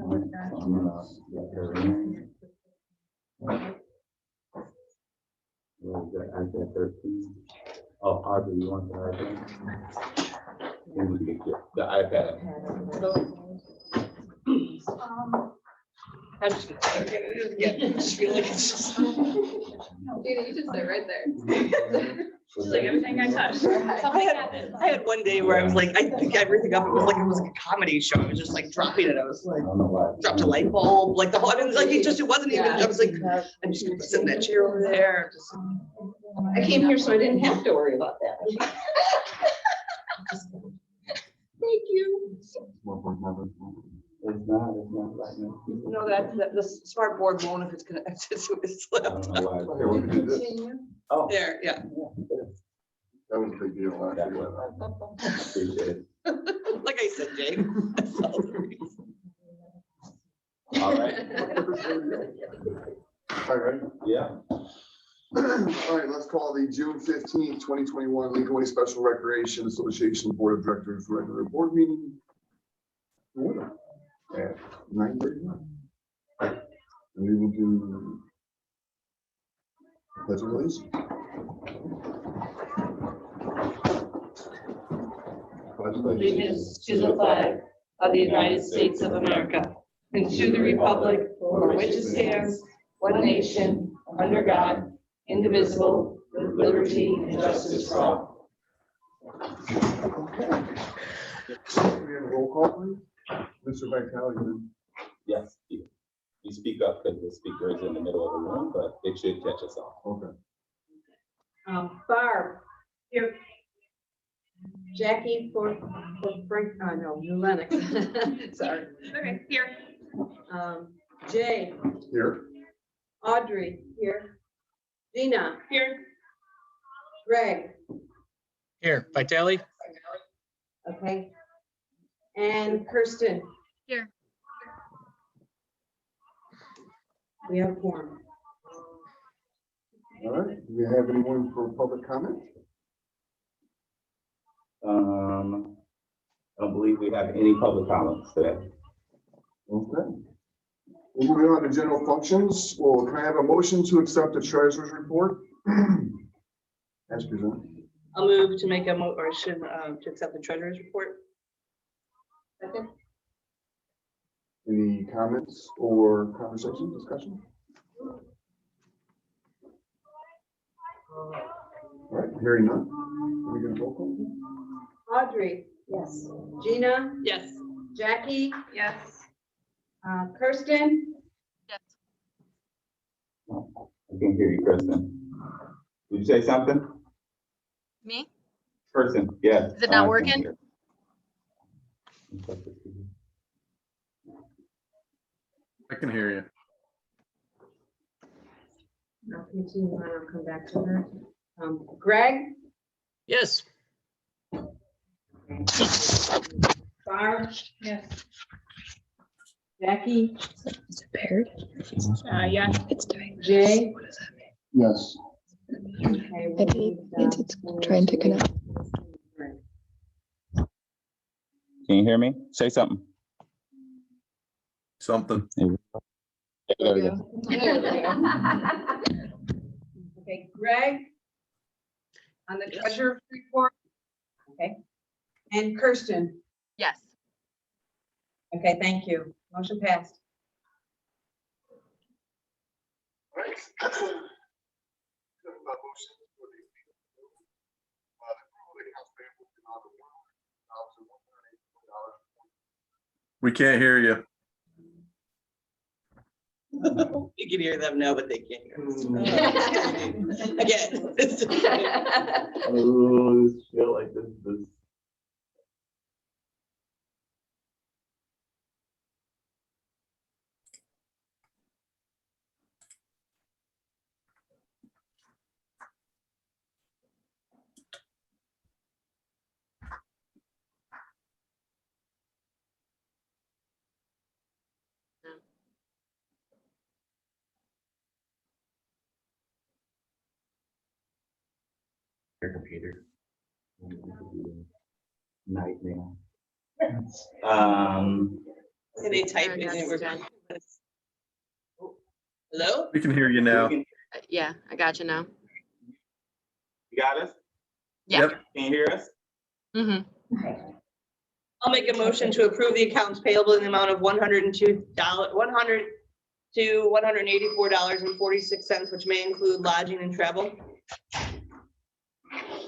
I'm gonna get her in. iPad 13. Oh, Audrey, you want the iPad? Then we can get the iPad. I'm just gonna get it. Yeah, I just feel like it's just. Gina, you just sit right there. She's like, everything I touch. I had one day where I was like, I picked everything up. It was like a comedy show. I was just like dropping it. I was I like, don't know why. dropped a light bulb, like the whole, I mean, like it wasn't even, I was like, I'm just gonna sit in that chair over there. Just, I came here so I didn't have to worry about that. Thank you. It's not right now. no, that the smart board won't if it's gonna, it's I don't know why. Okay, we can do this. Oh. there, yeah. That was a big deal last year. Appreciate it. Like I said, Jay. That's all the reason. All right. All right. Yeah. All right, let's call the June 15th, 2021 Lincoln Way Special Recreation Association Board of Directors regular board meeting. Order at 9:31. And we will do pledge of allegiance. Pledge of Allegiance to the flag of the United States of America and to the republic for which it stands, one nation, under God, indivisible, with liberty and justice for all. Okay. We have a roll call, please. Mr. Vitale, you Yes. You speak up because the speaker is in the middle of the room, but it should catch us all. okay. Barb. Here. Jackie for Frank, no, New Lennox. Sorry. Okay, here. Jay, Here. Audrey, here. Gina, Here. Greg, Here, Vitale? okay. And Kirsten. Here. We have a quorum. All right. Do we have anyone for public comment? I don't believe we have any public comments today. Okay. Moving on to general functions. Well, can I have a motion to accept the treasurer's report? As presented. I'll move to make a motion to accept the treasurer's report. Second. Any comments or conversation, discussion? All right, hearing none. Are we going to roll call? Audrey. Yes. Gina, Yes. Jackie, Yes. Kirsten, Yes. I can't hear you, Kristen. Did you say something? Me? Person, yes. Is it not I can't working? hear. I can hear you. I'll continue on, I'll come back to her. Greg, Yes. Barb, Yes. Jackie, Is it paired? Yeah. It's doing. Jay. What does that mean? Yes. Okay, I think it's trying to connect. Can you hear me? Say something. Something. There we go. Okay, Greg. On the treasurer's report. Okay. And Kirsten. Yes. Okay, thank you. Motion passed. All right. We can't hear you. You can hear them now, but they can't hear us. Again. Oh, this feel like this. Your computer. Nightmare. And they type in it. Hello? We can hear you now. Yeah, I got you now. You got us? Yeah. Yep. Can you hear us? Mm-hmm. I'll make a motion to approve the accounts payable in the amount of $100 to $184.46, which may include lodging and travel.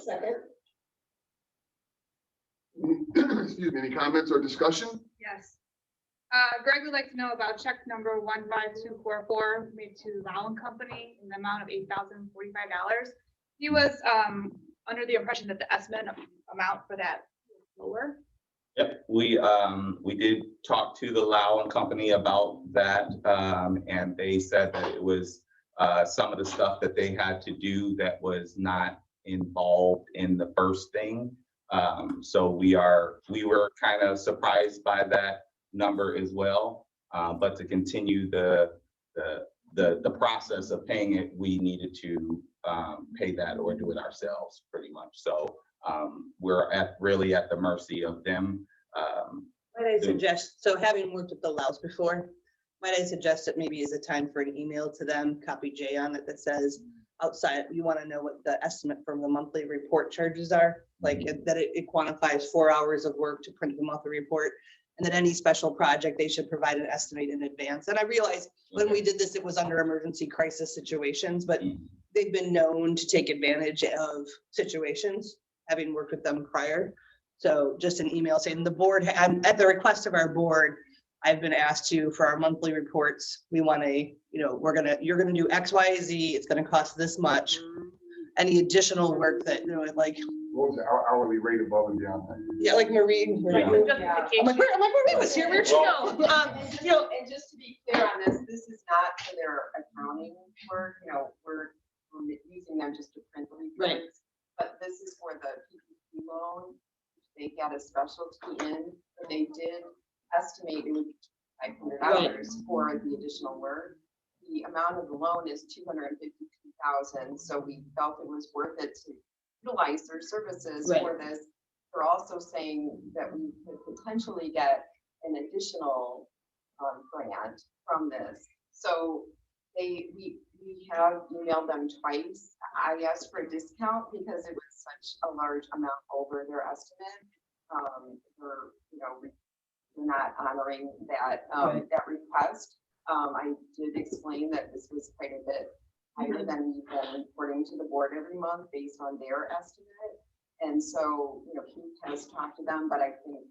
Second. Excuse me, any comments or discussion? Yes. Greg would like to know about check number 15244 made to Lowen Company in the amount of $8,045. He was under the impression that the estimate amount for that was lower. Yep, we did talk to the Lowen company about that, and they said that it was some of the stuff that they had to do that was not involved in the first thing. So we were kind of surprised by that number as well. But to continue the process of paying it, we needed to pay that or do it ourselves pretty much. So we're really at the mercy of them. Might I suggest, so having worked with the Laos before, might I suggest that maybe is a time for an email to them, copy J on it that says outside, you want to know what the estimate from the monthly report charges are, like that it quantifies 4 hours of work to print the monthly report. And that any special project, they should provide an estimate in advance. And I realized when we did this, it was under emergency crisis situations, but they've been known to take advantage of situations, having worked with them prior. So just an email saying the board, at the request of our board, I've been asked to, for our monthly reports, we want you're gonna do X, Y, Z, it's gonna cost this much. Any additional work that, like. What was the hourly rate above and beyond that? Yeah, like Marie. Right, I'm justification. like, Marie was here, where'd she go? And just to be clear on this is not for their accounting work, we're using them just to print the Right. reports. But this is for the PPP loan. They got a specialty in, but they did estimate it would be $500 for the additional work. The amount of the loan is $252,000, so we felt it was worth it to utilize their services for this. They're also saying that we could potentially get an additional grant from this. So we have emailed them twice. I asked for a discount because it was such a large amount over their estimate. We're not honoring that that request. I did explain that this was quite a bit higher than we've been reporting to the board every month based on their estimate. And so, Keith has talked to them, but I think,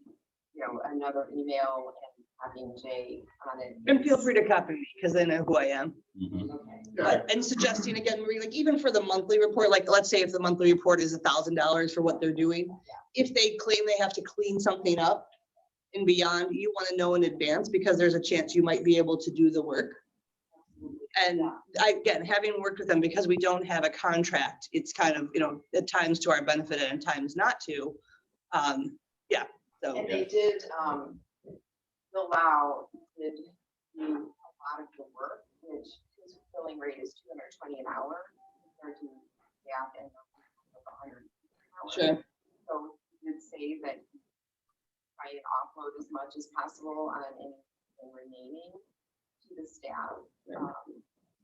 another email and having Jay on it. And feel free to copy me because they know who I am. Okay. But, and suggesting again, Marie, like even for the monthly report, like let's say if the monthly report is $1,000 for what they're doing, if they claim they have to clean something up and beyond, you want to know in advance because there's a chance you might be able to do the work. And again, having worked with them, because we don't have a contract, it's kind of, at times to our benefit and at times not to. So. And they did allow did do a lot of the work, which his billing rate is $220 an hour compared to staff and $100 an hour. Sure. So he did say that he try and offload as much as possible on anything remaining to the staff.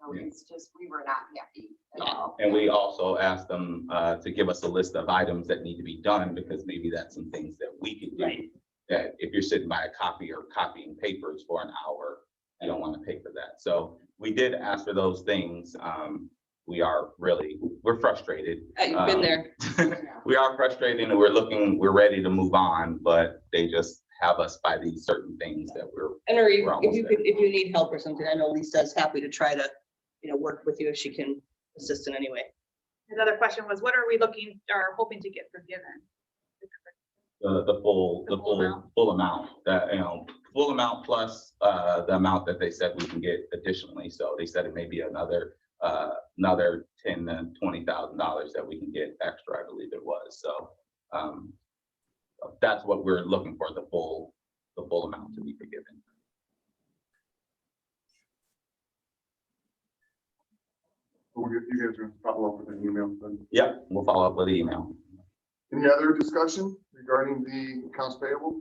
So it's just, we were not happy at all. And we also asked them to give us a list of items that need to be done, because maybe that's some things that we could do. Right. That if you're sitting by a copy or copying papers for an hour, you don't want to pay for that. So we did ask for those things. We're frustrated. You've been there. We are frustrated and we're ready to move on, but they just have us by these certain things that we're. And Marie, we're almost there. if you need help or something, I know Lisa's happy to try to, work with you if she can assist in any way. Another question was, what are we looking or hoping to get forgiven? The full amount, that, full amount plus the amount that they said we can get additionally. So they said it may be another $10,000 to $20,000 that we can get extra, I believe it was. So that's what we're looking for, the full amount to be forgiven. You guys are follow up with an email. Then. Yep, we'll follow up with email. Any other discussion regarding the accounts payable?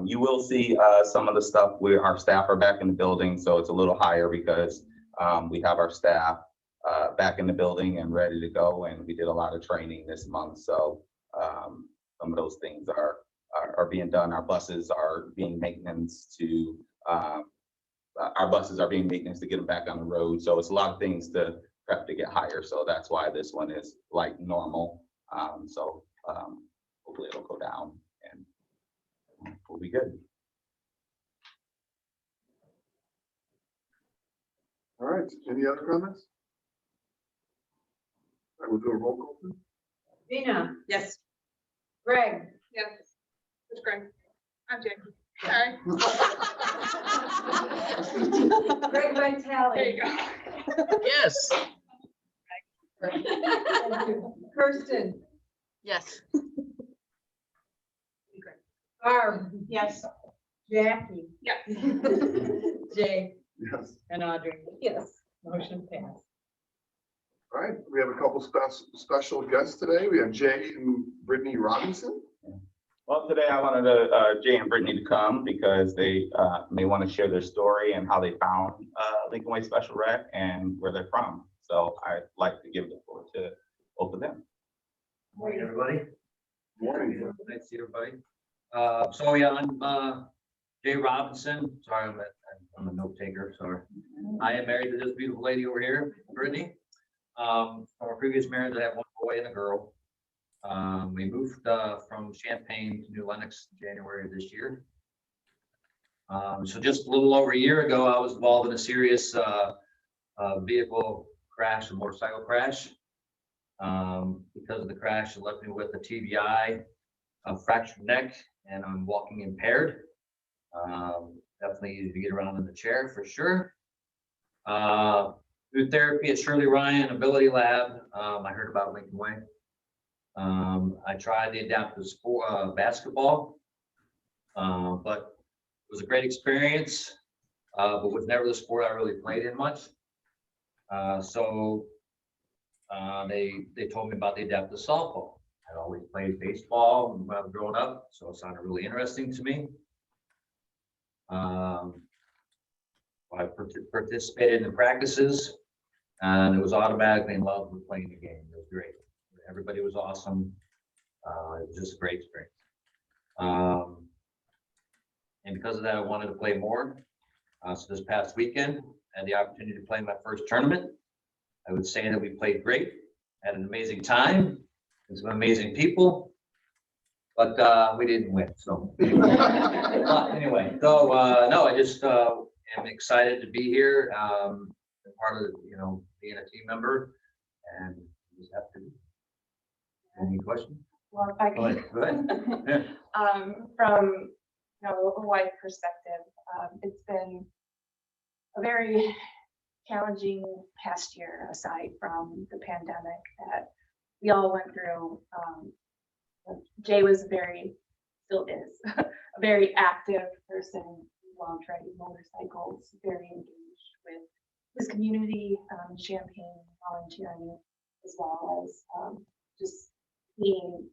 You will see some of the stuff where our staff are back in the building, so it's a little higher because we have our staff back in the building and ready to go, and we did a lot of training this month, so some of those things are being done. Our buses are being maintenance to get them back on the road, so it's a lot of things to prep to get higher, so that's why this one is like normal. Hopefully it'll go down and we'll be good. All right, any other comments? All right, we'll do a roll call, please. Gina, Yes. Greg, Yes. It's great. I'm Jane. Sorry. Greg There Vitale, you go. Yes. Kirsten, Yes. Barb, Yes. Jackie, Yes. Jay, Yes. and Audrey. Yes. Motion passed. All right, we have a couple special guests today. We have Jay and Brittany Robinson. Well, today I wanted Jay and Brittany to come because they may want to share their story and how they found Lincoln Way Special Rec and where they're from. So I'd like to give the floor to both of them. Morning, everybody. Morning. Nice to see everybody. So yeah, I'm Jay Robinson. Sorry, I'm a note taker, sorry. I am married to this beautiful lady over here, Brittany. From our previous marriage, I have one boy and a girl. We moved from Champaign to New Lenox in January of this year. So just a little over a year ago, I was involved in a serious vehicle crash, a motorcycle crash. Because of the crash, it left me with a TBI, a fractured neck, and I'm walking impaired. Definitely easy to get around in the chair for sure. Through therapy at Shirley Ryan Ability Lab, I heard about Lincoln Way. I tried the adaptive sport, basketball, but it was a great experience, but was never the sport I really played in much. They told me about the adaptive softball. I'd always played baseball when I was growing up, so it sounded really interesting to me. I participated in the practices, and it was automatically in love with playing the game. It was great. Everybody was awesome. It was just a great experience. And because of that, I wanted to play more. So this past weekend, I had the opportunity to play my first tournament. I would say that we played great, had an amazing time, and some amazing people, but we didn't win. So anyway, no, I just am excited to be here, part of being a team member, and just have to. Any questions? Well, if I Go ahead. Go ahead. Yeah. From a wife perspective, it's been a very challenging past year, aside from the pandemic that we all went through. Jay was still is, a very active person, loved riding motorcycles, very engaged with his community, Champaign, volunteering, as well as just being,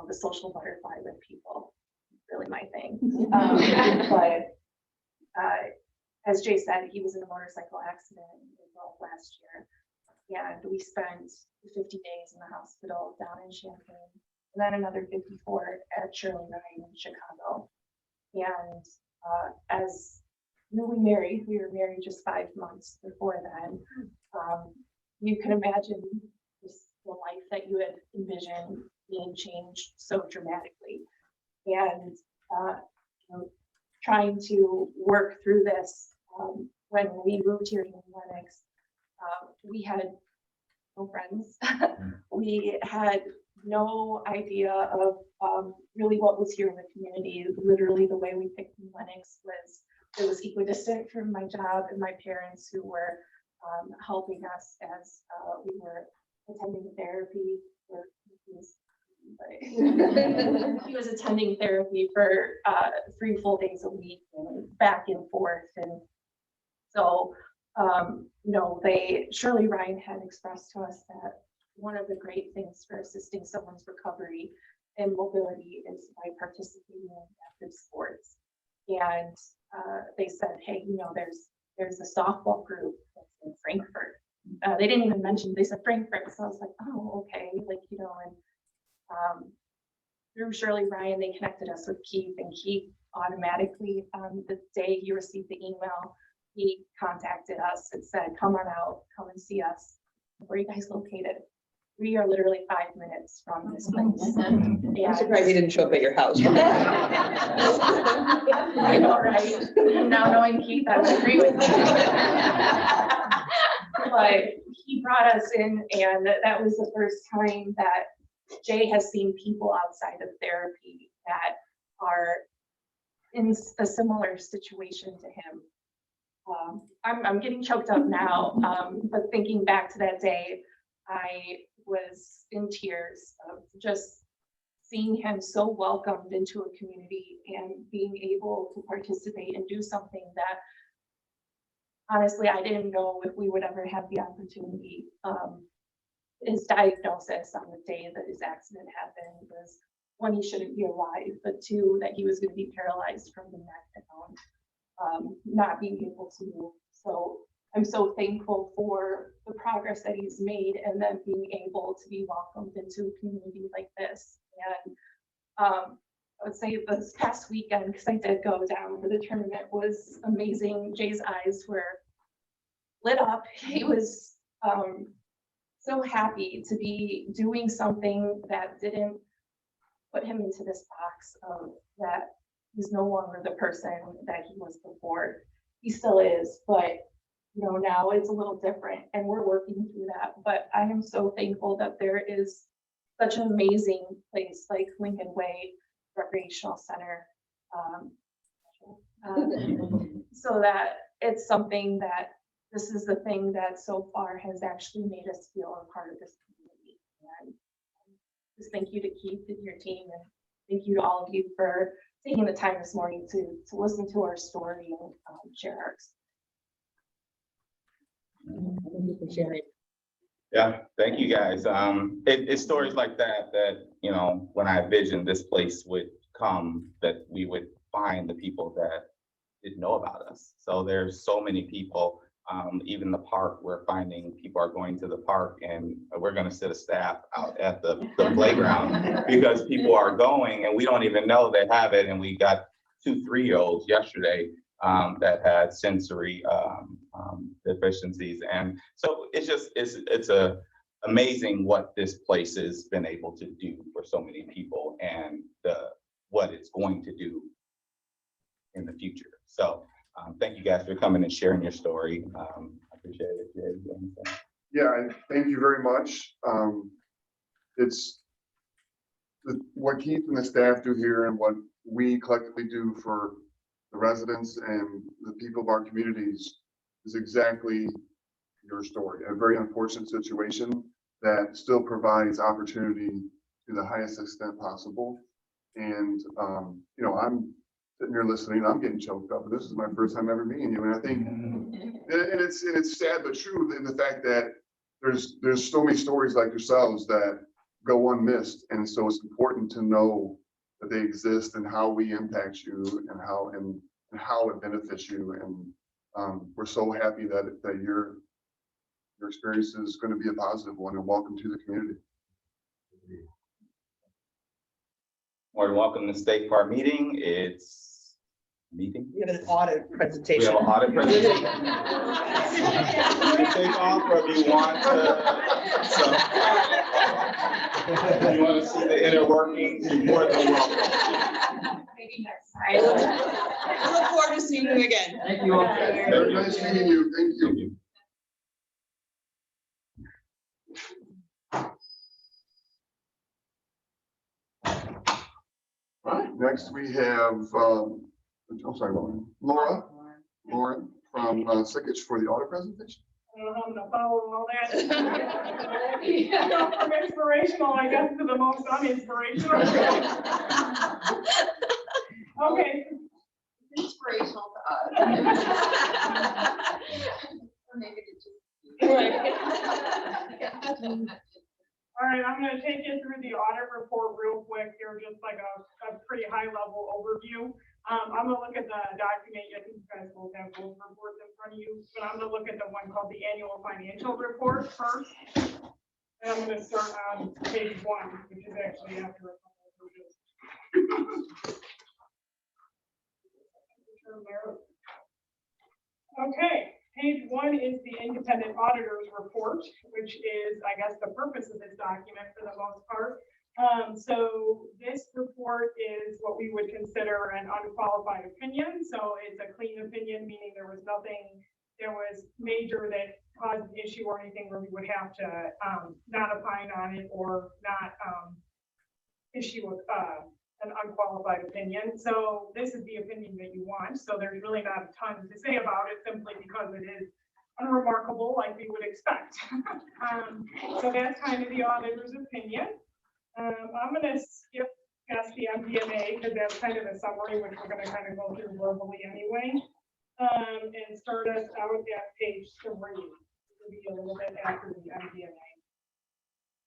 the social butterfly with people. Really my thing. But as Jay said, he was in a motorcycle accident in April of last year, and we spent 50 days in the hospital down in Champaign, and then another 54 at Shirley Ryan in Chicago. And as newly married, we were married just 5 months before then. You can imagine just the life that you had envisioned being changed so dramatically, and trying to work through this. When we moved here to Lenox, we had no friends. We had no idea of really what was here in the community. Literally, the way we picked Lenox was equidistant from my job and my parents, who were helping us as we were attending therapy. He was attending therapy for 3 full days a week and back and forth. And so, Shirley Ryan had expressed to us that one of the great things for assisting someone's recovery and mobility is by participating in active sports. And they said, hey, you know, there's a softball group that's in Frankfurt. They didn't even mention, they said Frankfurt. So I was like, oh, okay. Like, you know, and through Shirley Ryan, they connected us with Keith, and Keith automatically, the day he received the email, he contacted us and said, come on out, come and see us. Where are you guys located? We are literally 5 minutes from this place. I'm surprised he didn't show up at your house. I know, right? Now knowing Keith, I would agree with you. But he brought us in, and that was the first time that Jay has seen people outside of therapy that are in a similar situation to him. I'm getting choked up now, but thinking back to that day, I was in tears of just seeing him so welcomed into a community and being able to participate and do something that honestly I didn't know if we would ever have the opportunity. His diagnosis on the day that his accident happened was, one, he shouldn't be alive, but two, that he was going to be paralyzed from the neck down, not being able to move. So I'm so thankful for the progress that he's made, and then being able to be welcomed into a community like this. And I would say this past weekend, because I did go down for the tournament, was amazing. Jay's eyes were lit up. He was so happy to be doing something that didn't put him into this box of that he's no longer the person that he was before. He still is, but you know, now it's a little different, and we're working through that. But I am so thankful that there is such an amazing place like Lincoln Way Recreational Center, so that it's something that this is the thing that so far has actually made us feel a part of this community. And just thank you to Keith and your team, and thank you to all of you for taking the time this morning to listen to our story and share our experience. Thank you for sharing. Yeah, thank you guys. It's stories like that, you know, when I envisioned this place would come, that we would find the people that didn't know about us. So there's so many people, even the park, we're finding people are going to the park, and we're gonna sit a staff out at the playground because people are going and we don't even know they have it. And we got 2 3-year-olds yesterday that had sensory deficiencies. And so it's just, it's amazing what this place has been able to do for so many people, and what it's going to do in the future. So thank you guys for coming and sharing your story. I appreciate it. Yeah, and thank you very much. It's what Keith and the staff do here, and what we collectively do for the residents and the people of our communities is exactly your story. A very unfortunate situation that still provides opportunity to the highest extent possible. And, you know, I'm sitting here listening, I'm getting choked up. This is my first time ever meeting you. And I think, and it's sad but true in the fact that there's so many stories like yourselves that go unmissed. And so it's important to know that they exist and how we impact you and how it benefits you. And we're so happy that your experience is going to be a positive one, and welcome to the community. More than welcome to State Park meeting. It's meeting. We have an audit We presentation. have an audit presentation. You can take off, or if you want if you want to see the inner workings, you're more than welcome. Maybe next I look forward to seeing you again. Thank you all. Very nice meeting you. Thank you. All right, next we have, I'm sorry, Laura from Sickich for the audit presentation. I don't know how I'm gonna follow all that. From inspirational, I guess, to the most uninspirational. Okay. Inspirational to us. Or maybe to just. All right, I'm gonna take you through the audit report real quick here, just like a pretty high level overview. I'm gonna look at the document, I think you guys will have both reports in front of you, but I'm gonna look at the one called the annual financial report first. And I'm gonna start on page 1, which is actually after a couple of pages. Okay, page 1 is the independent auditor's report, which is, I guess, the purpose of this document for the most part. So this report is what we would consider an unqualified opinion. So it's a clean opinion, meaning there was nothing, there was major that caused an issue or anything where we would have to not opine on it or not issue an unqualified opinion. So this is the opinion that you want. So there's really not a ton to say about it simply because it is unremarkable like we would expect. So that's kind of the auditor's opinion. I'm going to skip past the MD&A because that's kind of a summary, which we're going to kind of go through verbally anyway, and start us out at page 3. It'll be a little bit after the MD&A.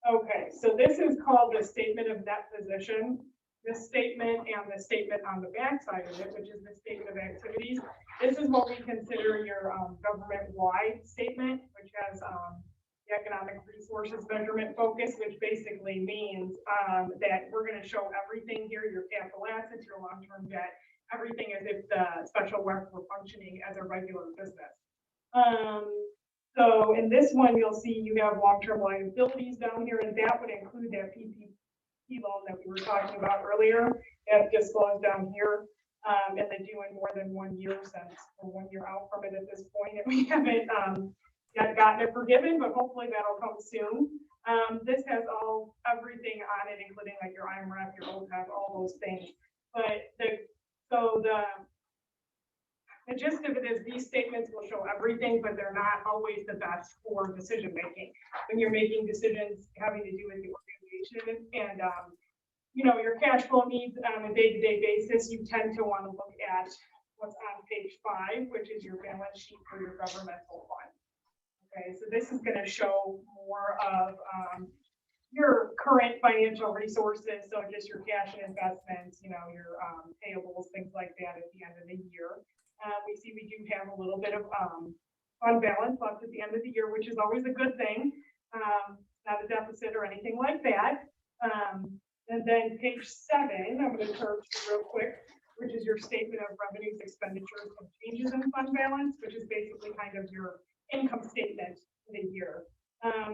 Okay, so this is called the statement of net position. This statement and the statement on the back side of it, which is the statement of activities. This is what we consider your government-wide statement, which has the economic resources measurement focus, which basically means that we're going to show everything here, your capital assets, your long-term debt, everything as if the special recs were functioning as a regular business. So in this one, you'll see you have long-term liabilities down here, and that would include that PPP loan that we were talking about earlier, as disclosed down here. And they do in more than 1 year since we're 1 year out from it at this point, and we haven't yet gotten it forgiven, but hopefully that'll come soon. This has everything on it, including like your IMRF, your OPEB, all those things. But the gist of it is these statements will show everything, but they're not always the best for decision making. When you're making decisions having to do with the organization and you know, your cash flow needs on a day-to-day basis, you tend to want to look at what's on page 5, which is your balance sheet for your governmental fund. Okay, so this is going to show more of your current financial resources, so just your cash and investments, you know, your payables, things like that at the end of the year. We see we do have a little bit of fund balance left at the end of the year, which is always a good thing. Not a deficit or anything like that. And then page 7, I'm going to turn to real quick, which is your statement of revenues, expenditures, and changes in fund balance, which is basically kind of your income statement for the year.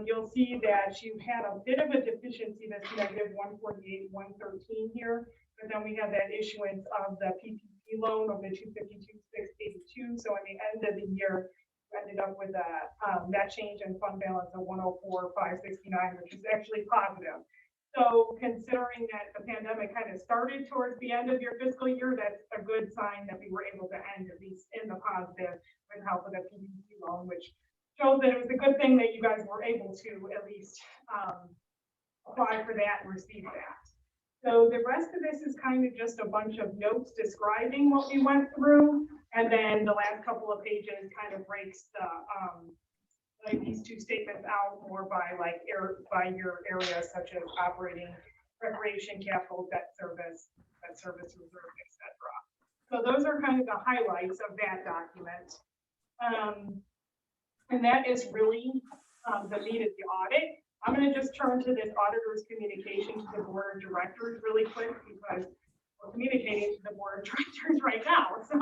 You'll see that you had a bit of a deficiency that's negative 148, 113 here, but then we have that issuance of the PPP loan of the 252,682. So at the end of the year, we ended up with a net change in fund balance of 104,569, which is actually positive. So considering that the pandemic kind of started towards the end of your fiscal year, that's a good sign that we were able to end at least in the positive with help of the PPP loan, which shows that it was a good thing that you guys were able to at least apply for that and receive that. So the rest of this is kind of just a bunch of notes describing what we went through. And then the last couple of pages kind of breaks the like these two statements out more by by your areas such as operating, recreation, capital, debt service reserve, etc. So those are kind of the highlights of that document. And that is really the meat of the audit. I'm going to just turn to this auditor's communication to the board of directors really quick because we're communicating to the board of directors right now. So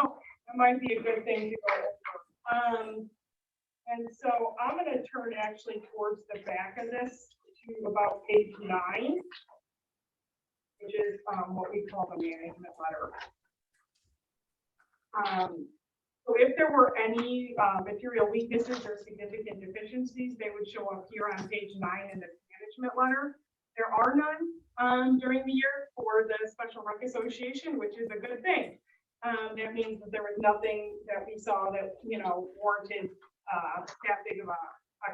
it might be a good thing to go over. And so I'm going to turn actually towards the back of this to about page 9, which is what we call the management letter. So if there were any material weaknesses or significant deficiencies, they would show up here on page 9 in the management letter. There are none during the year for the Special Rec Association, which is a good thing. That means that there was nothing that we saw that, you know, warranted that big of a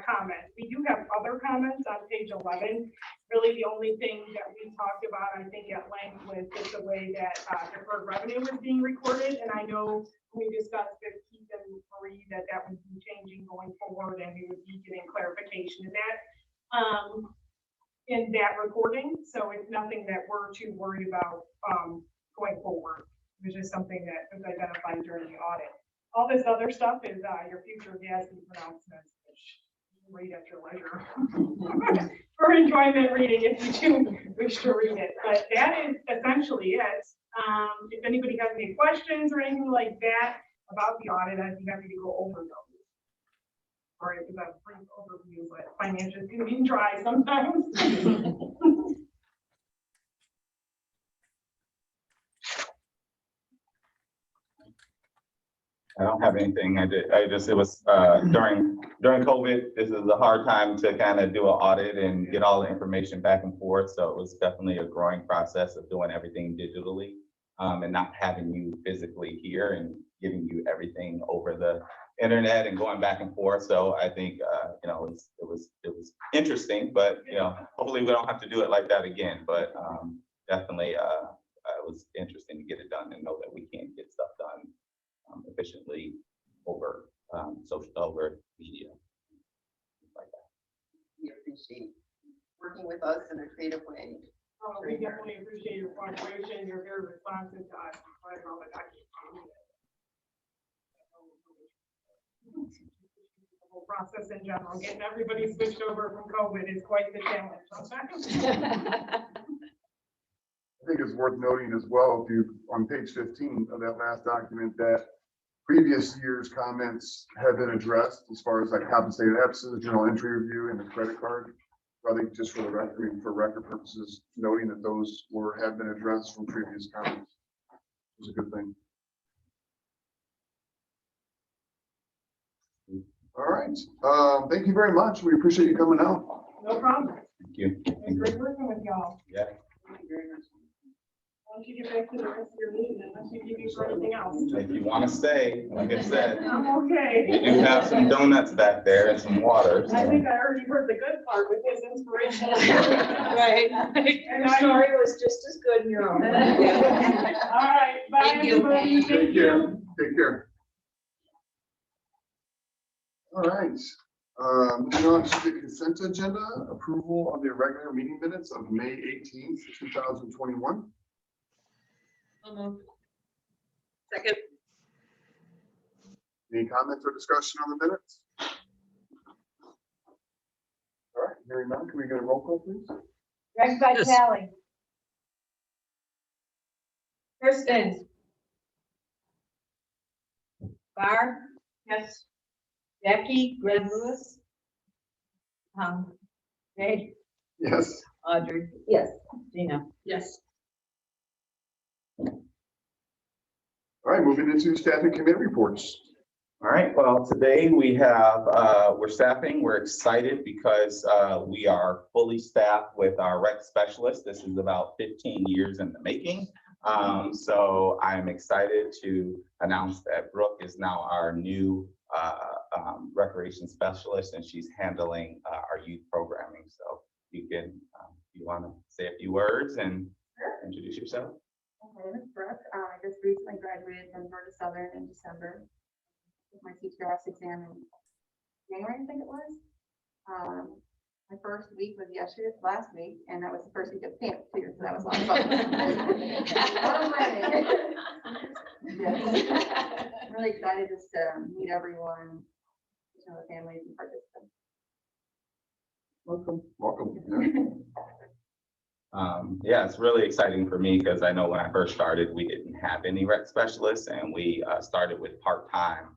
comment. We do have other comments on page 11. Really the only thing that we talked about, I think at length, was just the way that deferred revenue was being recorded. And I know we discussed with Keith and Marie that would be changing going forward and we would be getting clarification in that. in that reporting, so it's nothing that we're too worried about going forward. It's just something that was identified during the audit. All this other stuff is your future GASB pronouncements, which you can read at your leisure. For enjoyment reading if you do wish to read it. But that is essentially it. If anybody has any questions or anything like that about the audit, I'd be happy to go over those. Sorry, it was a brief overview, but financials can be dry sometimes. I don't have anything. It was during COVID, this is a hard time to kind of do an audit and get all the information back and forth. So it was definitely a growing process of doing everything digitally and not having you physically here and giving you everything over the internet and going back and forth. So I think, you know, it was interesting, but, you know, hopefully we don't have to do it like that again. But definitely it was interesting to get it done and know that we can get stuff done efficiently over over media. Like that. We appreciate working with us in a creative way. Oh, we definitely appreciate your cooperation. You're very responsive to us. The whole process in general, getting everybody switched over from COVID is quite the challenge sometimes. I think it's worth noting as well, if you, on page 15 of that last document, that previous year's comments have been addressed as far as like compensated absence, journal entry review, and the credit card. So I think just for the record, for record purposes, noting that those have been addressed from previous comments is a good thing. All right. Thank you very much. We appreciate you coming out. No problem. Thank you. It's great working with y'all. Yeah. Thank you very much. Why don't you get back to the rest of your meeting unless you give you for anything else? If you want to stay, like I said, I'm okay. we do have some donuts back there and some water. I think I already heard the good part with his inspiration. Right. And Your I, story was just as good in your own. all right, bye Thank you. everybody. Take Thank care. you. Take care. All right. Moving on to the consent agenda, approval of the regular meeting minutes of May 18th, 2021. Second. Any comments or discussion on the minutes? All right, hearing none, can we get a roll call, please? Greg Yes. Vitale. Kristen. Barb. Yes. Becky, Greg Lewis. Jay, Yes. Audrey, Yes. Gina. Yes. All right, moving into staff and committee reports. All right, well, today we have, we're staffing, we're excited because we are fully staffed with our rec specialist. This is about 15 years in the making. So I'm excited to announce that Brooke is now our new recreation specialist, and she's handling our youth programming. So you can, if you want to say a few words and introduce yourself. My name is Brooke. I just recently graduated from Georgia Southern in December. Took my CPRS exam in January, I think it was. My first week was last week, and that was the first week of camp too, so that was a lot of fun. Yes. I'm really excited just to meet everyone, you know, the families and participants. Welcome. Welcome. Yeah, it's really exciting for me because I know when I first started, we didn't have any rec specialists, and we started with part-time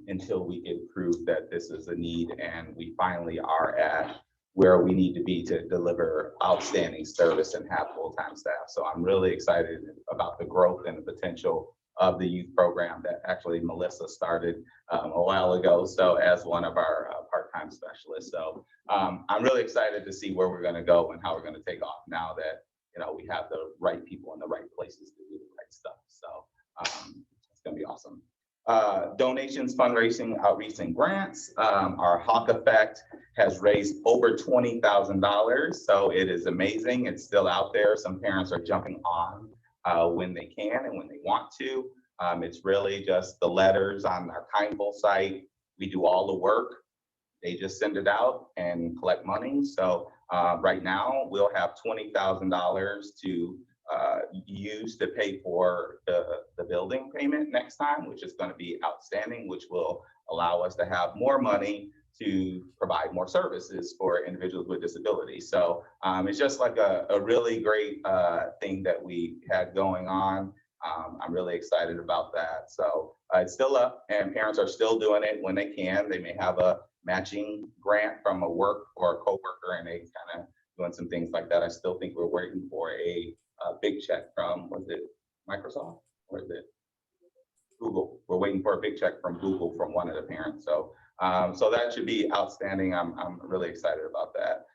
until we could prove that this is a need, and we finally are at where we need to be to deliver outstanding service and have full-time staff. So I'm really excited about the growth and the potential of the youth program that actually Melissa started a while ago. So as one of our part-time specialists. So I'm really excited to see where we're going to go and how we're going to take off now that, you know, we have the right people in the right places to do the right stuff. So it's going to be awesome. Donations, fundraising, outreach, and grants. Our Hawk Effect has raised over $20,000. So it is amazing. It's still out there. Some parents are jumping on when they can and when they want to. It's really just the letters on our Kindful site. We do all the work. They just send it out and collect money. So Right now, we'll have $20,000 to use to pay for the building payment next time, which is going to be outstanding, which will allow us to have more money to provide more services for individuals with disabilities. So it's just like a really great thing that we had going on. I'm really excited about that. So it's still up and parents are still doing it when they can. They may have a matching grant from a work or a coworker and they kind of doing some things like that. I still think we're waiting for a big check from, was it Microsoft or is it Google? We're waiting for a big check from Google from one of the parents. So so that should be outstanding. I'm really excited about that.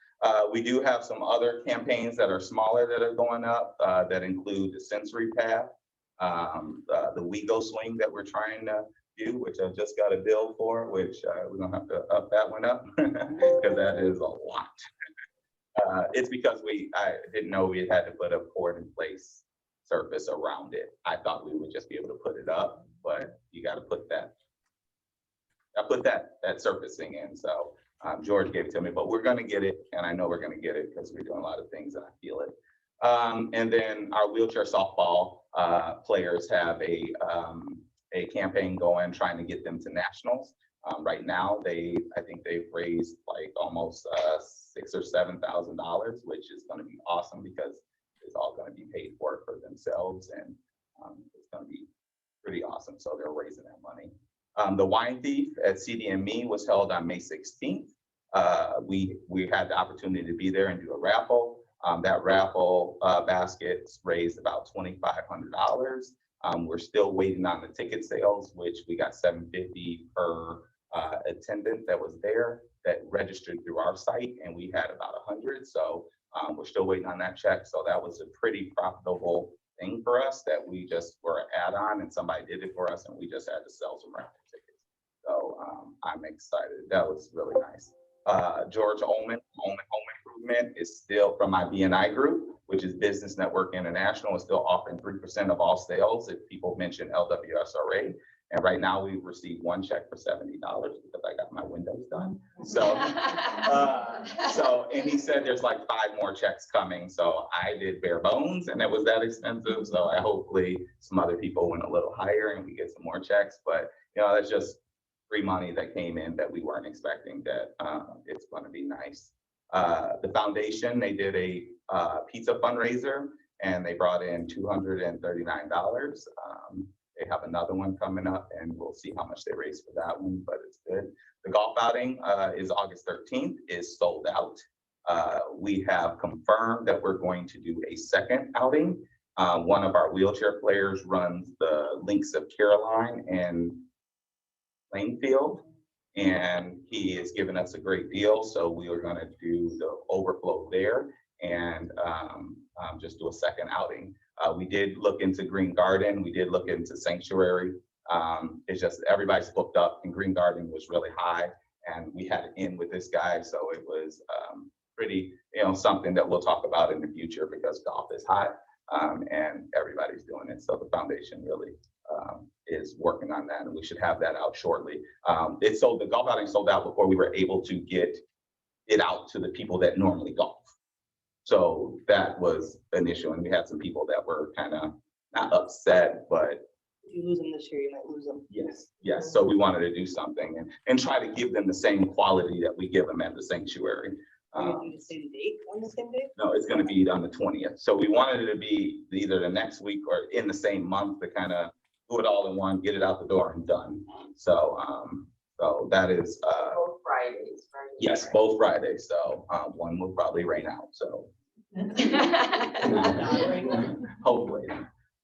We do have some other campaigns that are smaller that are going up that include the sensory path, the WeGo swing that we're trying to do, which I just got a bill for, which we're gonna have to up that one up because that is a lot. It's because I didn't know we had to put a cord in place surface around it. I thought we would just be able to put it up, but you got to put that. I put that surfacing in. So George gave it to me, but we're going to get it, and I know we're going to get it because we're doing a lot of things and I feel it. And then our wheelchair softball players have a campaign going, trying to get them to nationals. Right now, I think they've raised like almost $6,000 or $7,000, which is going to be awesome because it's all going to be paid for themselves, and it's going to be pretty awesome. So they're raising that money. The wine thief at CDME was held on May 16th. We had the opportunity to be there and do a raffle. That raffle baskets raised about $2,500. We're still waiting on the ticket sales, which we got $750 per attendant that was there that registered through our site, and we had about 100. So we're still waiting on that check. So that was a pretty profitable thing for us that we just were an add-on and somebody did it for us and we just had to sell some raffle tickets. So I'm excited. That was really nice. George Home Improvement is still from my BNI group, which is Business Network International, is still offering 3% of all sales if people mention LWSRA. And right now we've received one check for $70 because I got my windows done. So, and he said there's like 5 more checks coming. So I did bare bones and it was that expensive. So I hopefully some other people went a little higher and we get some more checks. But you know, that's just free money that came in that we weren't expecting. That it's going to be nice. The foundation, they did a pizza fundraiser and they brought in $239. They have another one coming up and we'll see how much they raise for that one, but it's good. The golf outing is August 13th, is sold out. We have confirmed that we're going to do a second outing. One of our wheelchair players runs the Links of Caroline and Plainfield, and he has given us a great deal. So we are going to do the overflow there and just do a second outing. We did look into Green Garden. We did look into Sanctuary. It's just everybody's booked up and Green Garden was really high and we had to end with this guy. So it was pretty, you know, something that we'll talk about in the future because golf is hot and everybody's doing it. So the foundation really is working on that and we should have that out shortly. The golf outing sold out before we were able to get it out to the people that normally golf. So that was an issue, and we had some people that were kind of not upset, but if you lose them this year, you might lose them. Yes. So we wanted to do something and try to give them the same quality that we give them at the Sanctuary. The same date on the same day? No, it's going to be on the 20th. So we wanted it to be either the next week or in the same month to kind of do it all in one, get it out the door and done. So so that is Both Fridays, right? yes, both Fridays. So one will probably rain out. So hopefully.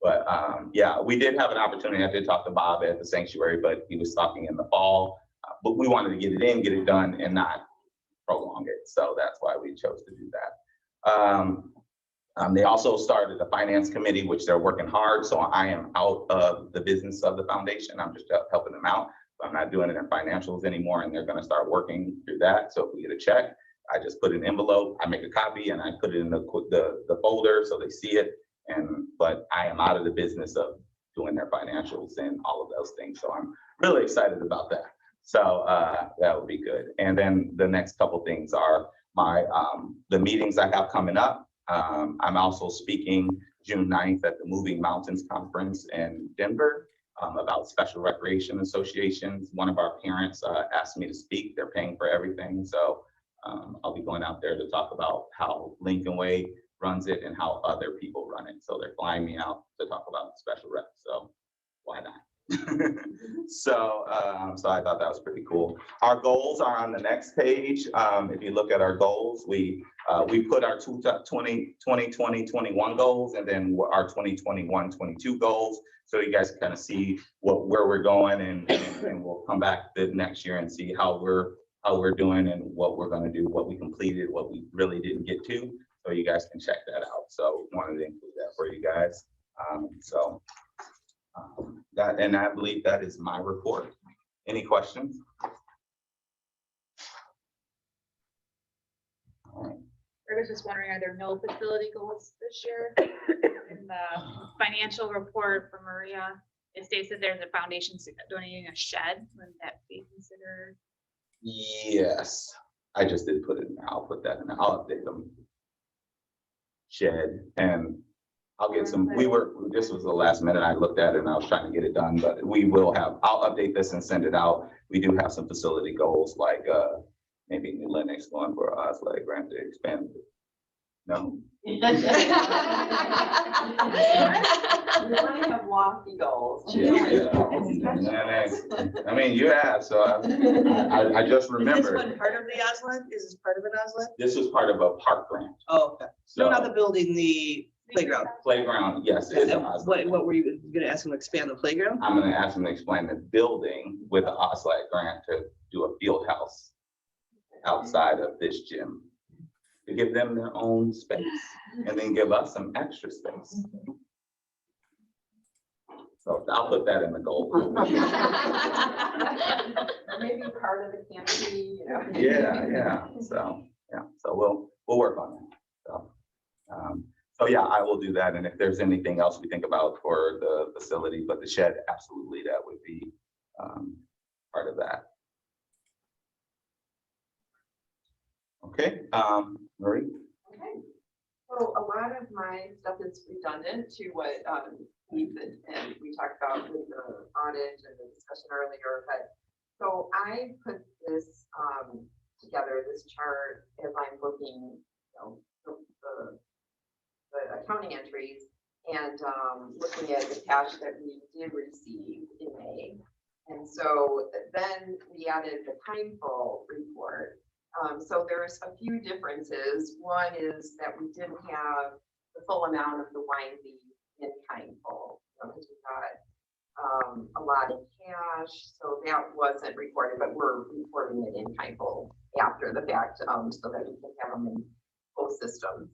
But yeah, we did have an opportunity. I did talk to Bob at the Sanctuary, but he was talking in the fall. But we wanted to get it in, get it done, and not prolong it. So that's why we chose to do that. They also started the finance committee, which they're working hard. So I am out of the business of the foundation. I'm just helping them out. I'm not doing it in financials anymore, and they're going to start working through that. So if we get a check, I just put an envelope, I make a copy, and I put it in the folder so they see it. But I am out of the business of doing their financials and all of those things. So I'm really excited about that. So that would be good. And then the next couple things are the meetings I have coming up. I'm also speaking June 9th at the Moving Mountains Conference in Denver about special recreation associations. One of our parents asked me to speak. They're paying for everything. So I'll be going out there to talk about how Lincoln Way runs it and how other people run it. So they're flying me out to talk about special rep. So why not? So I thought that was pretty cool. Our goals are on the next page. If you look at our goals, we put our 2020-21 goals and then our 2021-22 goals. So you guys kind of see where we're going, and we'll come back the next year and see how we're doing and what we're going to do, what we completed, what we really didn't get to. So you guys can check that out. So wanted to include that for you guys. And I believe that is my report. Any questions? I was just wondering, are there no facility goals this year? In the financial report for Maria, it states that there's a foundation donating a shed. Wouldn't that be considered? Yes, I just did put it in there. I'll put that in there. I'll update them. Shed, and I'll get some, this was the last minute. I looked at it and I was trying to get it done, but I'll update this and send it out. We do have some facility goals, like maybe New Lenox going for us, like grant to expand. No. We want to have lofty goals. Yeah. I mean, you have, so I just remembered. Is this one part of the OSLED? Is this part of an OSLED? This was part of a park grant. Oh, okay. So, No, not the building, the playground. Playground, yes. It is an OSLED. What were you gonna ask them to expand the playground? I'm gonna ask them to expand the building with the OSLED grant to do a field house outside of this gym, to give them their own space and then give us some extra space. So I'll put that in the goal. Maybe part of the canopy, you know. Yeah. So we'll work on that. So yeah, I will do that. And if there's anything else we think about for the facility, but the shed, absolutely, that would be part of that. Okay, Marie. Okay. So a lot of my stuff is redundant to what Ethan and we talked about with the audit and the discussion earlier, but so I put this together, this chart, as I'm looking, you know, the accounting entries and looking at the cash that we did receive in May. And so then we added the timeful report. So there's a few differences. One is that we didn't have the full amount of the wine leave in timeful, because we got a lot of cash, so that wasn't reported, but we're reporting it in timeful after the fact, so that we can have them in both systems.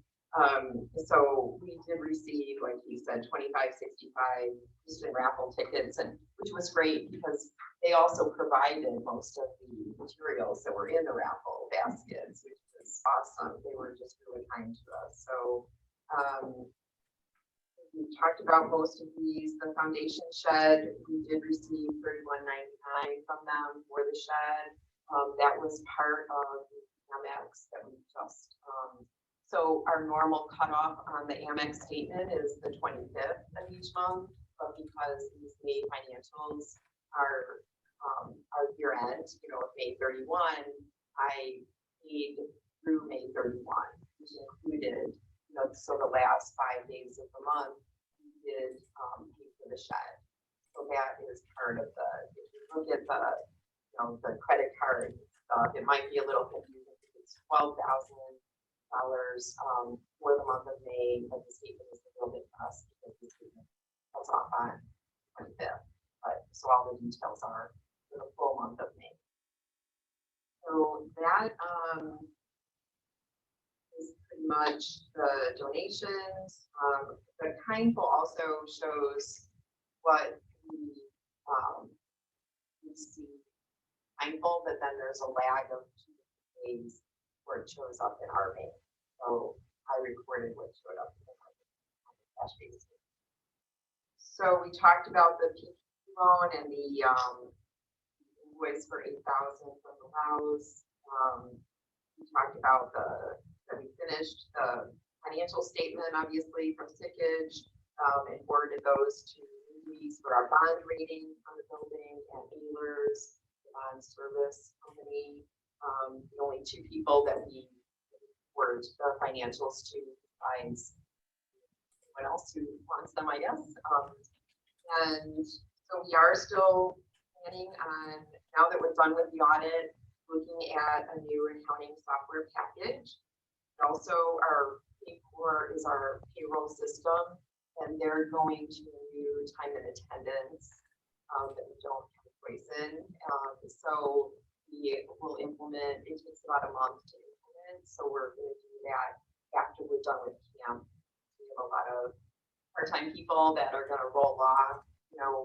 So we did receive, like you said, 2565 Houston raffle tickets, and which was great because they also provided most of the materials that were in the raffle baskets, which was awesome. They were just really kind to us. So we talked about most of these. The foundation shed, we did receive $31.99 from them for the shed. That was part of the Amex that we just so our normal cutoff on the Amex statement is the 25th of each month, but because these May financials are year end, you know, May 31, I paid through May 31, which included, you know, so the last 5 days of the month we did pay for the shed. So that is part of the, if you look at the, you know, the credit card stuff, it might be a little confusing. It's $12,000 for the month of May, but the statement is a little bit less because the statement comes off on 25th. But so all the details are for the full month of May. So that is pretty much the donations. The kindful also shows what we receive kindful, but then there's a lag of 2 days where it shows up in our bank. So I recorded what showed up in the cash basis. So we talked about the PPP loan and the invoice for $8,000 from the house. we talked about that we finished the financial statement, obviously from Sickage, and forwarded those to Moody's for our bond rating on the building and Ehlers, the bond service company. The only two people that we forwarded the financials to besides anyone else who wants them, I guess. And so we are still planning on, now that we're done with the audit, looking at a new accounting software package. Also, our Paycor is our payroll system, and they're going to new time and attendance that we don't have a choice in. So we will implement, it takes about a month to implement, so we're going to do that after we're done with camp. We have a lot of part-time people that are going to roll off,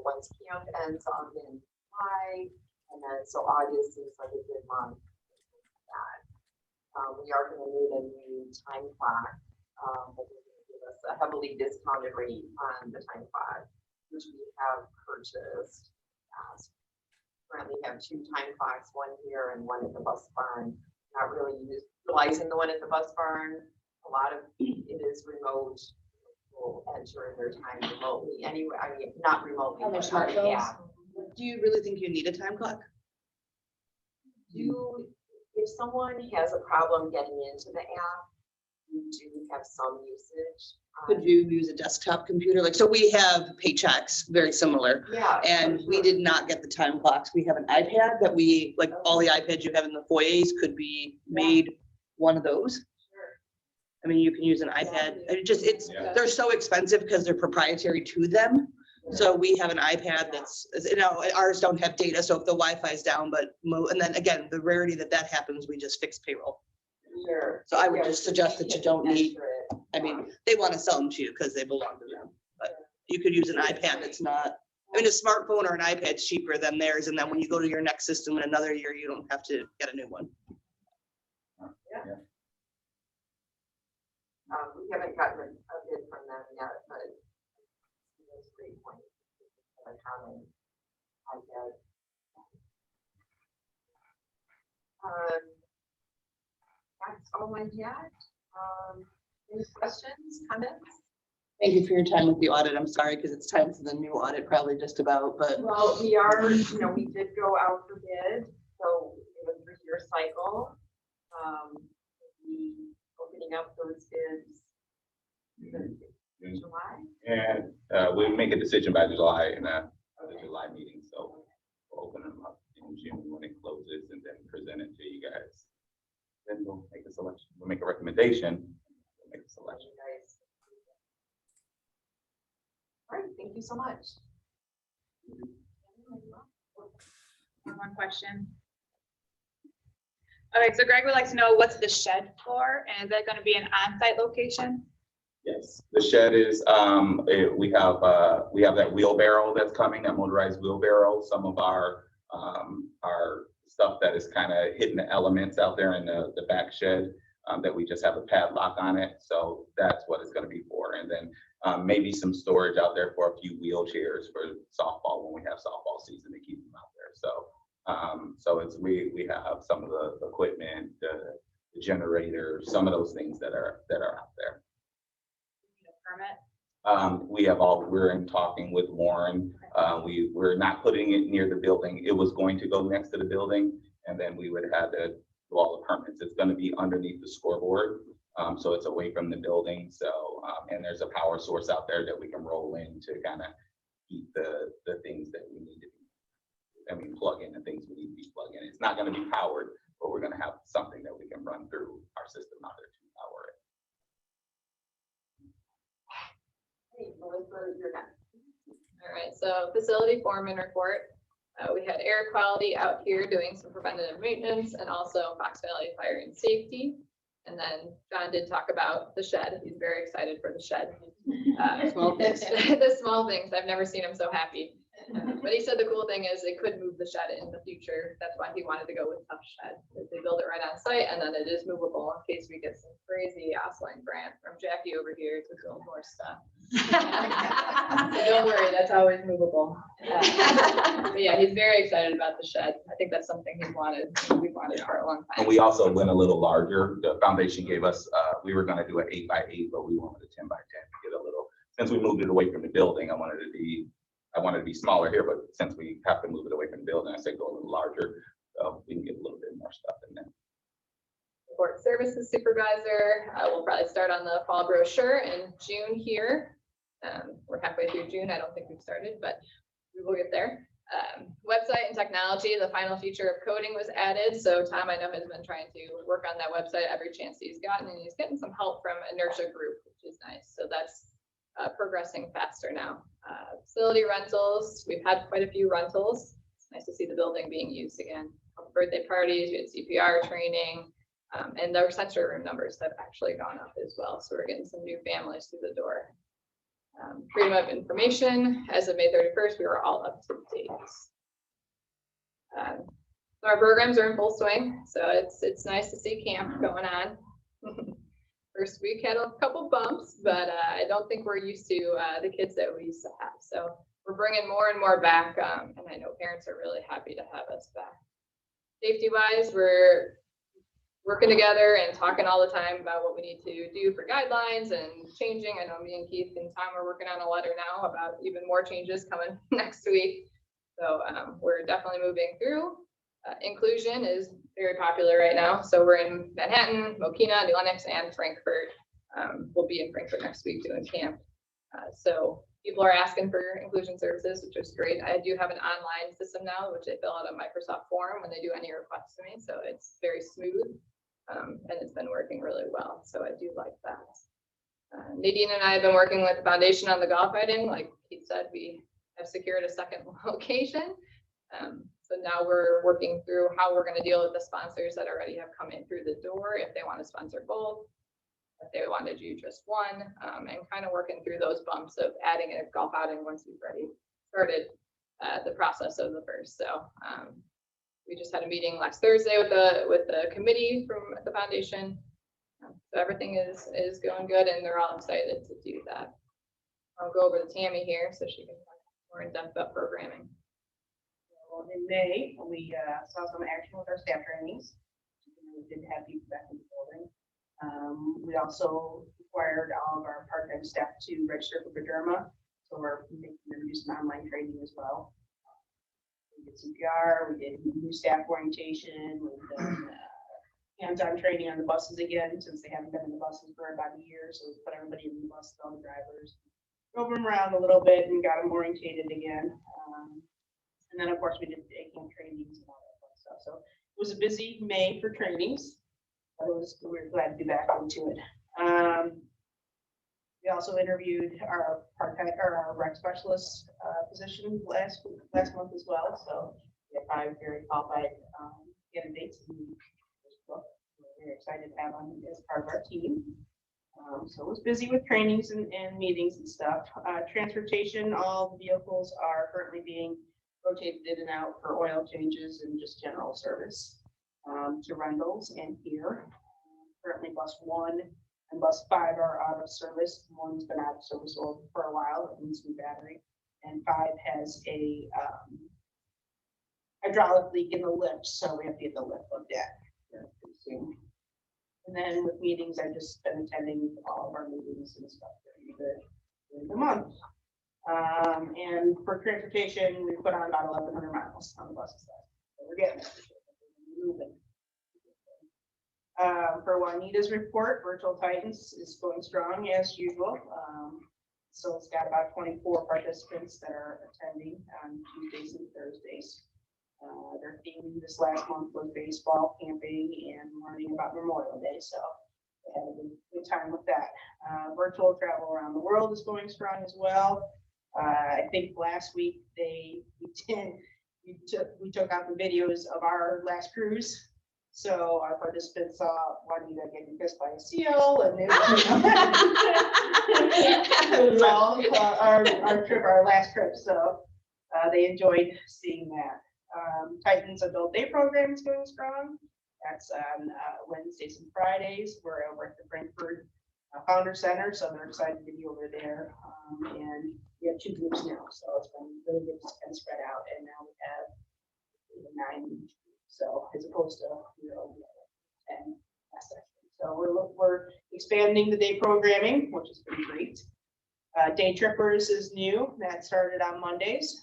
once camp ends on in July, and then so August is like a good month for that. We are going to need a new time clock that will give us a heavily discounted rate on the time clock, which we have purchased. Currently have two time clocks, one here and one at the bus barn. Not really utilizing the one at the bus barn. A lot of it is remote. People enter their time remotely anyway. I mean, not remotely, On their but on the smartphones? app. Do you really think you need a time clock? If someone has a problem getting into the app, you do have some usage. Could you use a desktop computer? Like, so we have Paychecks, very similar. Yeah. And we did not get the time clocks. We have an iPad that we, like all the iPads you have in the foyers could be made one of those. I mean, you can use an iPad. They're so expensive because they're proprietary to them. So we have an iPad that's, ours don't have data. So if the Wi-Fi is down, and then again, the rarity that happens, we just fix payroll. Sure. So I would just suggest that you don't need, I mean, they want to sell them to you because they belong to them. But you could use an iPad that's not, I mean, a smartphone or an iPad's cheaper than theirs. And then when you go to your next system in another year, you don't have to get a new one. We haven't gotten a bid from them yet, but that's a great point. That's all I had. Any questions, comments? Thank you for your time with the audit. I'm sorry, because it's time for the new audit, probably just about, but. Well, we are, we did go out for bid, so it was a 3-year cycle. We opening up those bids in July. And we'll make a decision by July in the July meeting, so we'll open them up in June when it closes and then present it to you guys. Then we'll make a selection, we'll make a recommendation, we'll make a selection. All right, thank you so much. One question. Okay, so Greg would like to know what's the shed for, and is that going to be an on-site location? Yes, the shed is, we have that wheelbarrow that's coming, that motorized wheelbarrow. Some of our stuff that is kind of hidden the elements out there in the back shed that we just have a padlock on it. So that's what it's going to be for. And then maybe some storage out there for a few wheelchairs for softball when we have softball season to keep them out there. So it's we have some of the equipment, the generator, some of those things that are out there. Permit? We're in talking with Warren. We're not putting it near the building. It was going to go next to the building, and then we would have to do all the permits. It's going to be underneath the scoreboard. So it's away from the building. So, and there's a power source out there that we can roll in to kind of keep the things that we need to be, plug in the things we need to be plugged in. It's not going to be powered, but we're going to have something that we can run through our system out there to power it. All right, so facility foreman report. We had air quality out here doing some preventative maintenance and also Fox Valley Fire and Safety. And then John did talk about the shed. He's very excited for the shed. Small things. The small things. I've never seen him so happy. But he said the cool thing is it could move the shed in the future. That's why he wanted to go with tough shed. They build it right on site and then it is movable in case we get some crazy Osling grant from Jackie over here to build more stuff. So Don't worry, that's always movable. But yeah, he's very excited about the shed. I think that's something we've wanted for a long And time. we also went a little larger. The foundation gave us, we were gonna do an 8x8, but we wanted a 10x10 to get a little, since we moved it away from the building, I wanted to be smaller here, but since we have to move it away from the building, I said go a little larger. So we can get a little bit more stuff in there. Support services supervisor, we'll probably start on the fall brochure in June here. We're halfway through June. I don't think we've started, but we will get there. Website and technology, the final feature of coding was added. So Tom, I know, has been trying to work on that website every chance he's gotten, and he's getting some help from Inertia Group, which is nice. So that's progressing faster now. Facility rentals, we've had quite a few rentals. It's nice to see the building being used again. Birthday parties, we had CPR training, and their sensory room numbers have actually gone up as well. So we're getting some new families through the door. Freedom of information, as of May 31st, we were all up to date. So our programs are in full swing, so it's nice to see camp going on. First week had a couple bumps, but I don't think we're used to the kids that we used to have. So we're bringing more and more back, and I know parents are really happy to have us back. Safety wise, we're working together and talking all the time about what we need to do for guidelines and changing. I know me and Keith and Tom are working on a letter now about even more changes coming next week. So we're definitely moving through. Inclusion is very popular right now. So we're in Manhattan, Mokina, New Lenox, and Frankfurt. We'll be in Frankfurt next week doing camp. So people are asking for inclusion services, which is great. I do have an online system now, which they fill out a Microsoft form when they do any requests to me. So it's very smooth. And it's been working really well. So I do like that. Nadine and I have been working with the foundation on the golf fighting. Like Keith said, we have secured a second location. So now we're working through how we're going to deal with the sponsors that already have come in through the door, if they want to sponsor both, if they want to do just one, and kind of working through those bumps of adding a golf outing once we've already started the process of the first. So we just had a meeting last Thursday with the committee from the foundation. So everything is going good, and they're all excited to do that. I'll go over to Tammy here so she can talk more in depth about programming. In May, we saw some action with our staff trainings. We did have people back in the building. We also required all of our part-time staff to register for Derma, so we're making them do some online training as well. We did CPR, we did new staff orientation, we've done hands-on training on the buses again, since they haven't been in the buses for about a year. So we put everybody in the bus, all the drivers, drove them around a little bit and got them orientated again. And then of course we did day camp trainings and all that fun stuff. So it was a busy May for trainings, but we were glad to be back into it. We also interviewed our part-time or our rec specialist position last month as well. So we have 5 very qualified candidates. We're very excited to have them as part of our team. So it was busy with trainings and meetings and stuff. Transportation, all the vehicles are currently being rotated in and out for oil changes and just general service to rentals and here. Currently bus 1 and bus 5 are out of service. 1's been out of service for a while, it needs new battery, and 5 has a hydraulic leak in the lift, so we have to get the lift looked at pretty soon. And then with meetings, I've just been attending all of our meetings and stuff during the month. And for transportation, we put on about 1,100 miles on the buses. So we're getting there. We're moving. For Juanita's report, Virtual Titans is going strong as usual. So it's got about 24 participants that are attending on Tuesdays and Thursdays. Their theme this last month was baseball, camping, and learning about Memorial Day. So they had a good time with that. Virtual travel around the world is going strong as well. I think last week we took out the videos of our last cruise. So our participants saw Juanita getting kissed by a seal, and it was all our last trip. So they enjoyed seeing that. Titans Adult Day program is going strong. That's on Wednesdays and Fridays. We're over at the Frankfurt Founder Center, so they're excited to be over there. And we have 2 groups now, so it's been really good to kind of spread out, and now we have 9 each group. So as opposed to, we had 10 last session. So we're expanding the day programming, which is pretty great. Day Trippers is new. That started on Mondays.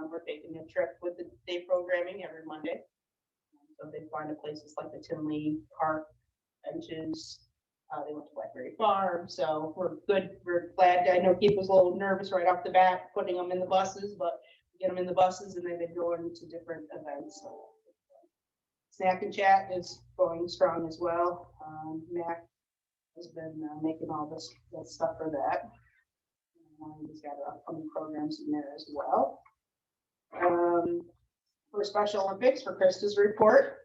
We're taking a trip with the day programming every Monday. So they find places like the Tinley Park benches. They went to Blackberry Farm, so we're good. We're glad. I know Keith was a little nervous right off the bat putting them in the buses, but we get them in the buses and they've been going to different events. So Snack and Chat is going strong as well. Mac has been making all this stuff for that. He's got upcoming programs in there as well. For Special Olympics, for Krista's report,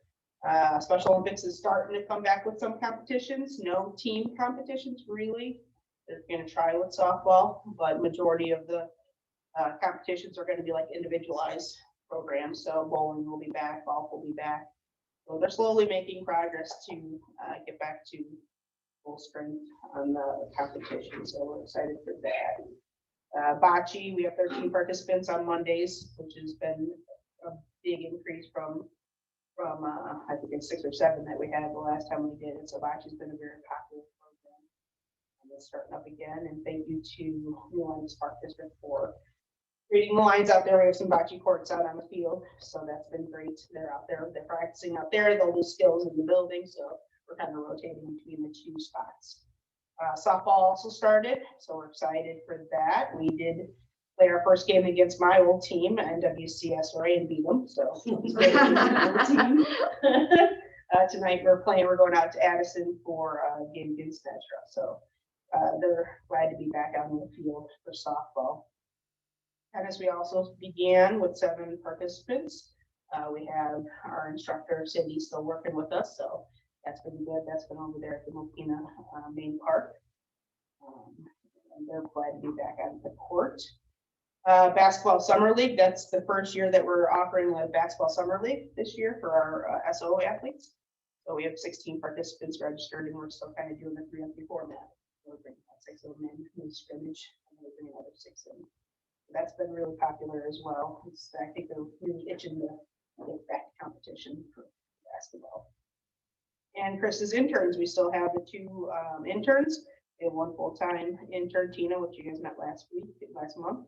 Special Olympics is starting to come back with some competitions. No team competitions really. They're going to try with softball, but majority of the competitions are going to be like individualized programs. So bowling will be back, golf will be back. So they're slowly making progress to get back to full strength on the competition. So we're excited for that. Bocce, we have 13 participants on Mondays, which has been a big increase from I think it's 6 or 7 that we had the last time we did it. So Bocce's been a very popular program. And it's starting up again. And thank you to New Orleans Park District for reading the lines out there. We have some bocce courts out on the field, so that's been great. They're out there, they're practicing out there. They'll do skills in the building, so we're kind of rotating between the 2 spots. Softball also started, so we're excited for that. We did play our first game against my old team, LWSRA, and beat them. So tonight we're going out to Addison for a game against Metro. So they're glad to be back out in the field for softball. Tennis, we also began with 7 participants. We have our instructor, Cindy, still working with us, so that's been good. That's been over there at the Mokina main park. And they're glad to be back out of the court. Basketball Summer League, that's the first year that we're offering a Basketball Summer League this year for our SO athletes. So we have 16 participants registered, and we're still kind of doing the 3-on-3 format. We're bringing 6 of them in scrimmage, and we're bringing another 6 in. That's been really popular as well. I think they're really itching to get back to competition for basketball. And Chris's interns, we still have the 2 interns. We have 1 full-time intern, Tina, which you guys met last month.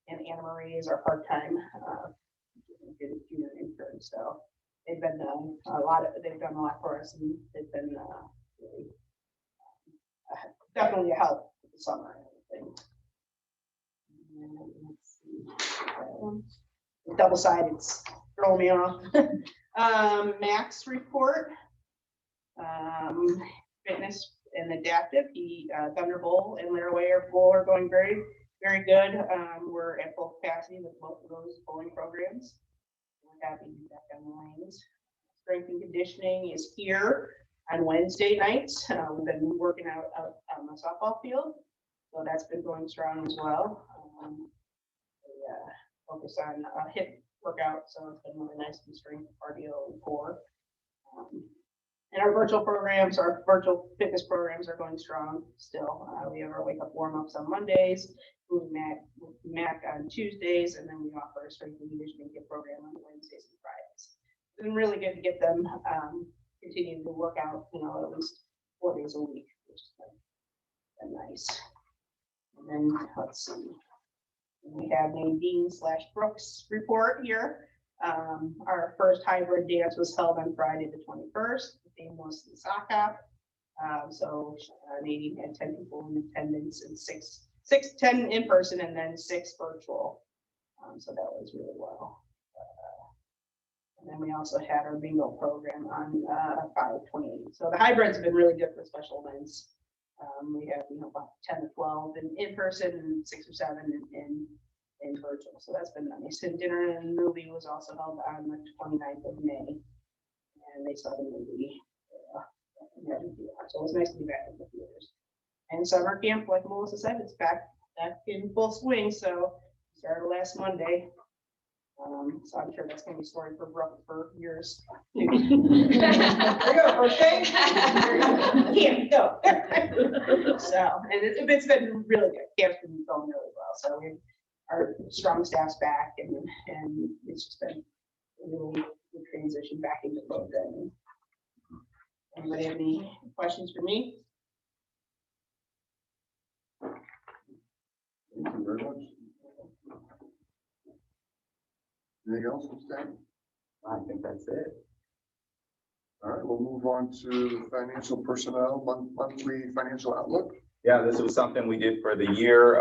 And Anna Marie is our part-time junior intern. So they've been they've done a lot for us, and they've been really, definitely a help with the summer and everything. Let's see. Double-sided, it's throwing me off. Max report. Fitness and adaptive. Thunderbolt and Laraway are going very, very good. We're at full capacity with both of those bowling programs. We're happy to be back on the lanes. Strength and conditioning is here on Wednesday nights. We've been working out on the softball field, so that's been going strong as well. Focus on hip workout, so it's been really nice to do strength, cardio, and core. And our virtual programs, our virtual fitness programs are going strong still. We have our wake up warm ups on Mondays, Mac on Tuesdays, and then we offer a strength and conditioning kit program on Wednesdays and Fridays. It's been really good to get them continuing to work out, at least 4 days a week, which has been nice. And then let's see. We have Nadine/Brooks report here. Our first hybrid dance was held on Friday the 21st. The theme was the sock hop. So Nadine had 10 people in attendance and 10 in person and then 6 virtual. So that was really well. And then we also had our bingo program on 5/28. So the hybrids have been really good for special events. We have about 10 to 12 in person and 6 or 7 in virtual. So that's been nice. And dinner and movie was also held on the 29th of May. And they saw the movie. So it was nice to be back in the theaters. And summer camp, like Melissa said, it's back in full swing. So started last Monday. So I'm sure that's gonna be a story for Brooke for years. There you go, okay? Yeah, go. So, and it's been really good. Camp's been going really well. So we, our strong staff's back and it's just been a really good transition back into both. Anybody have any questions for me? Thank you very much. Anything else from staff? I think that's it. All right, we'll move on to financial personnel, monthly financial outlook. Yeah, this was something we did for the year.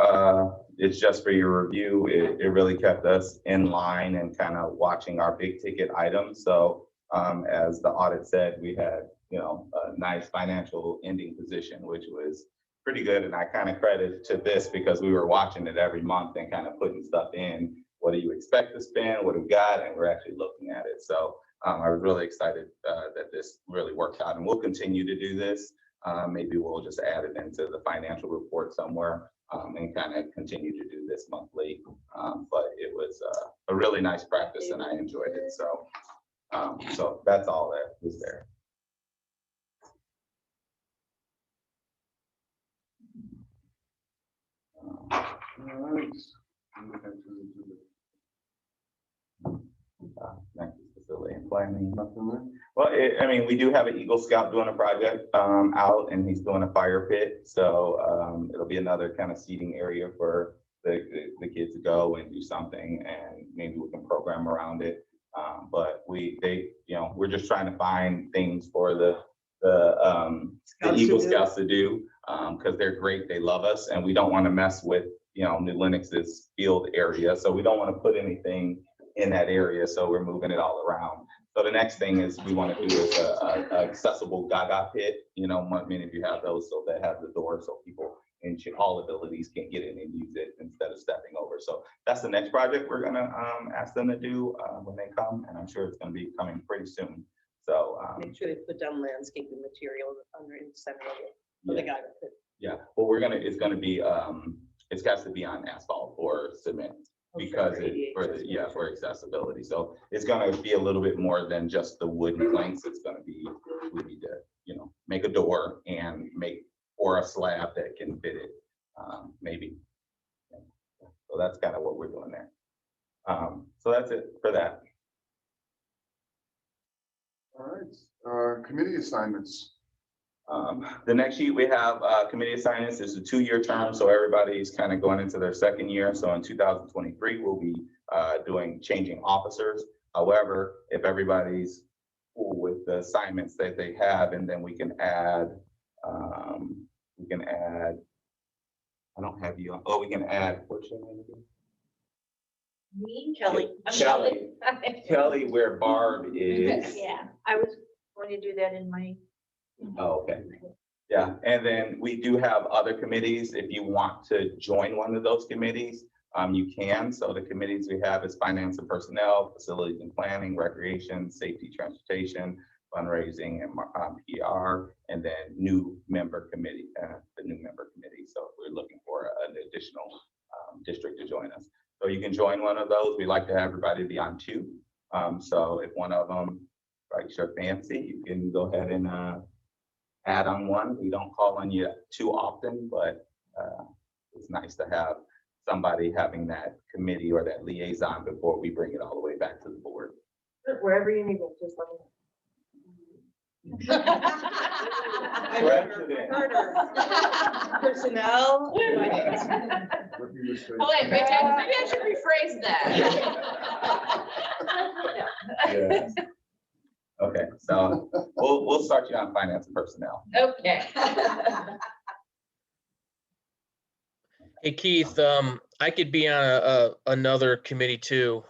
It's just for your review. It really kept us in line and kind of watching our big ticket items. So as the audit said, we had, a nice financial ending position, which was pretty good. And I kind of credit to this because we were watching it every month and kind of putting stuff in. What do you expect to spend? What do we got? And we're actually looking at it. So I was really excited that this really worked out, and we'll continue to do this. Maybe we'll just add it into the financial report somewhere and kind of continue to do this monthly. But it was a really nice practice and I enjoyed it. So, so that's all that was there. All right. Thank you, facility and planning. Nothing there? Well, I mean, we do have an Eagle Scout doing a project out, and he's doing a fire pit. So it'll be another kind of seating area for the kids to go and do something, and maybe we can program around it. But we're just trying to find things for the Eagle Scouts to do because they're great. They love us, and we don't want to mess with New Lenox's field area. So we don't want to put anything in that area. So we're moving it all around. So the next thing is we want to do is a accessible Gaga pit. Many of you have those, so that have the door so people in all abilities can get in and use it instead of stepping over. So that's the next project we're gonna ask them to do when they come, and I'm sure it's gonna be coming pretty soon. So Make sure they put down landscaping material under in the center of it. For the Gaga pit. yeah, well, it's gonna be it's got to be on asphalt or cement. Because for accessibility. So it's going to be a little bit more than just the wooden planks. It's going to be, we need to, make a door and or a slab that can fit it, maybe. So that's kind of what we're doing there. So that's it for that. All right, committee assignments. The next sheet we have committee assignments. This is a 2-year term, so everybody's kind of going into their second year. So in 2023, we'll be changing officers. However, if everybody's cool with the assignments that they have, and then we can add, I don't have you on, we can add, what's your name again? Me, Kelly. I'm Kelly. Kelly, where Barb is. Yeah, I was going to do that in my. Oh, okay. Yeah, and then we do have other committees. If you want to join one of those committees, you can. So the committees we have is finance and personnel, facilities and planning, recreation, safety, transportation, fundraising, and PR, and then new member committee, the new member committee. So we're looking for an additional district to join us. So you can join one of those. We like to have everybody be on 2. So if one of them strikes your fancy, you can go ahead and add on one. We don't call on you too often, but it's nice to have somebody having that committee or that liaison before we bring it all the way back to the board. Wherever you need it, just let me Personnel. What do you say? Oh, wait, maybe I should rephrase that. Yes. Okay, so we'll start you on finance and personnel. Okay. Hey, Keith, I could be on another committee too.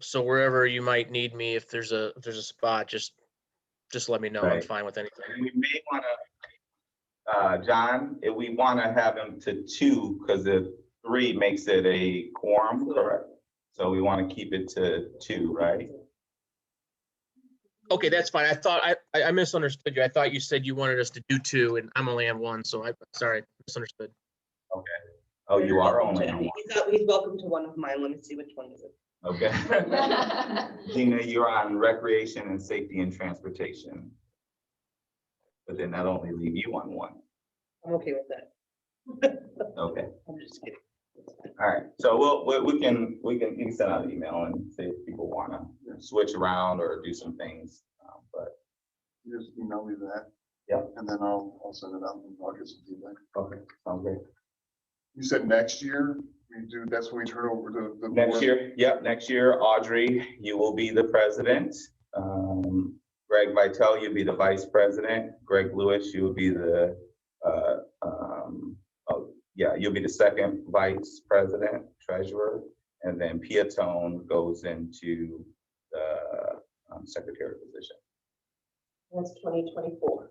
So wherever you might need me, if there's a spot, just let me know. I'm Right. fine with anything. We may want to, John, if we want to have him to 2, because the 3 makes it a quorum, correct? So we want to keep it to 2, right? Okay, that's fine. I thought I misunderstood you. I thought you said you wanted us to do 2, and I'm only on 1, so sorry, misunderstood. Okay. Oh, you are only on 1. He's welcome to one of mine. Let me see which one is it. Okay. Gina, you're on recreation and safety and transportation. But then that only leave you on one. I'm okay with that. Okay, I'm just kidding. all right. So we can you can send out an email and see if people want to switch around or do some things. But You just email me that. Yeah. And then I'll send it out and I'll get some feedback. okay, sounds great. You said next year, we do, that's when we turn over the. Next board? year, yep, next year, Audrey, you will be the president. Greg Vitale, you'll be the vice president. Greg Lewis, you will be the, you'll be the second vice president, treasurer. And then Piatone goes into the secretary position, That's 2024.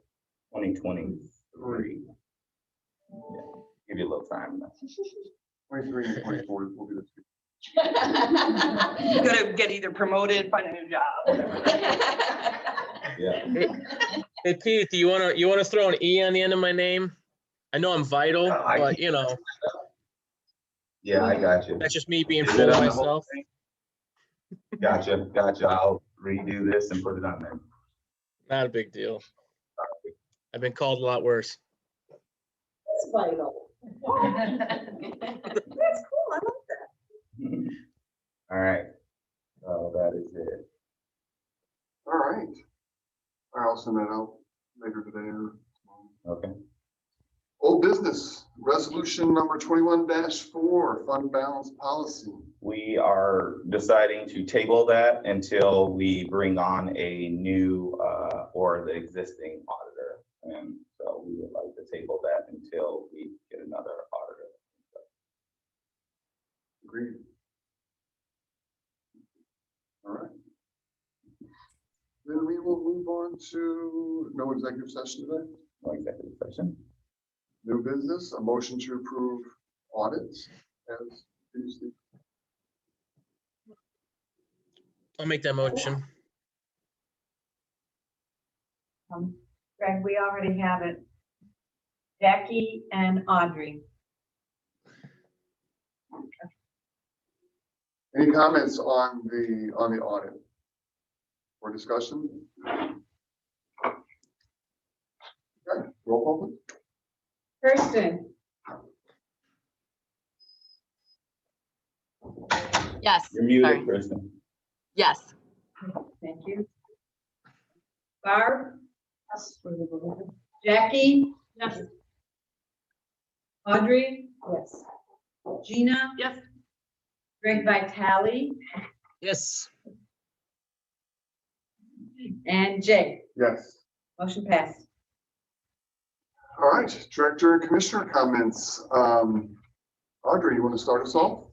2023. Yeah, give you a little time. 23 and 24 will be the two. You gotta get either promoted, find a new job. Yeah. Hey Keith, you wanna throw an E on the end of my name? I know I'm vital, but you know, Yeah, I got you. that's just me being Is full it of on the whole myself. thing? Gotcha. I'll redo this and put it on there. Not a big deal. I've been called a lot worse. It's vital. That's cool, I like that. All right. So that is it. All right. I'll send that out later today or tomorrow. Okay. Old business, resolution number 21-4, fund balance policy. We are deciding to table that until we bring on a new or the existing auditor. And so we would like to table that until we get another auditor. Agreed. All right. Then we will move on to no executive session today. No executive session. New business, a motion to approve audits as previously. I'll make that motion. Greg, we already have it. Jackie and Audrey. Any comments on the audit or discussion? Okay, roll call, please. Kirsten, Yes. You're muted, Sorry. Kristen. Yes. thank you. Barb? Jackie? Yes. Audrey? Yes. Gina? Yes. Greg Vitale Yes. and Jay. Yes. Motion passed. All right, director and commissioner comments. Audrey, you want to start us off?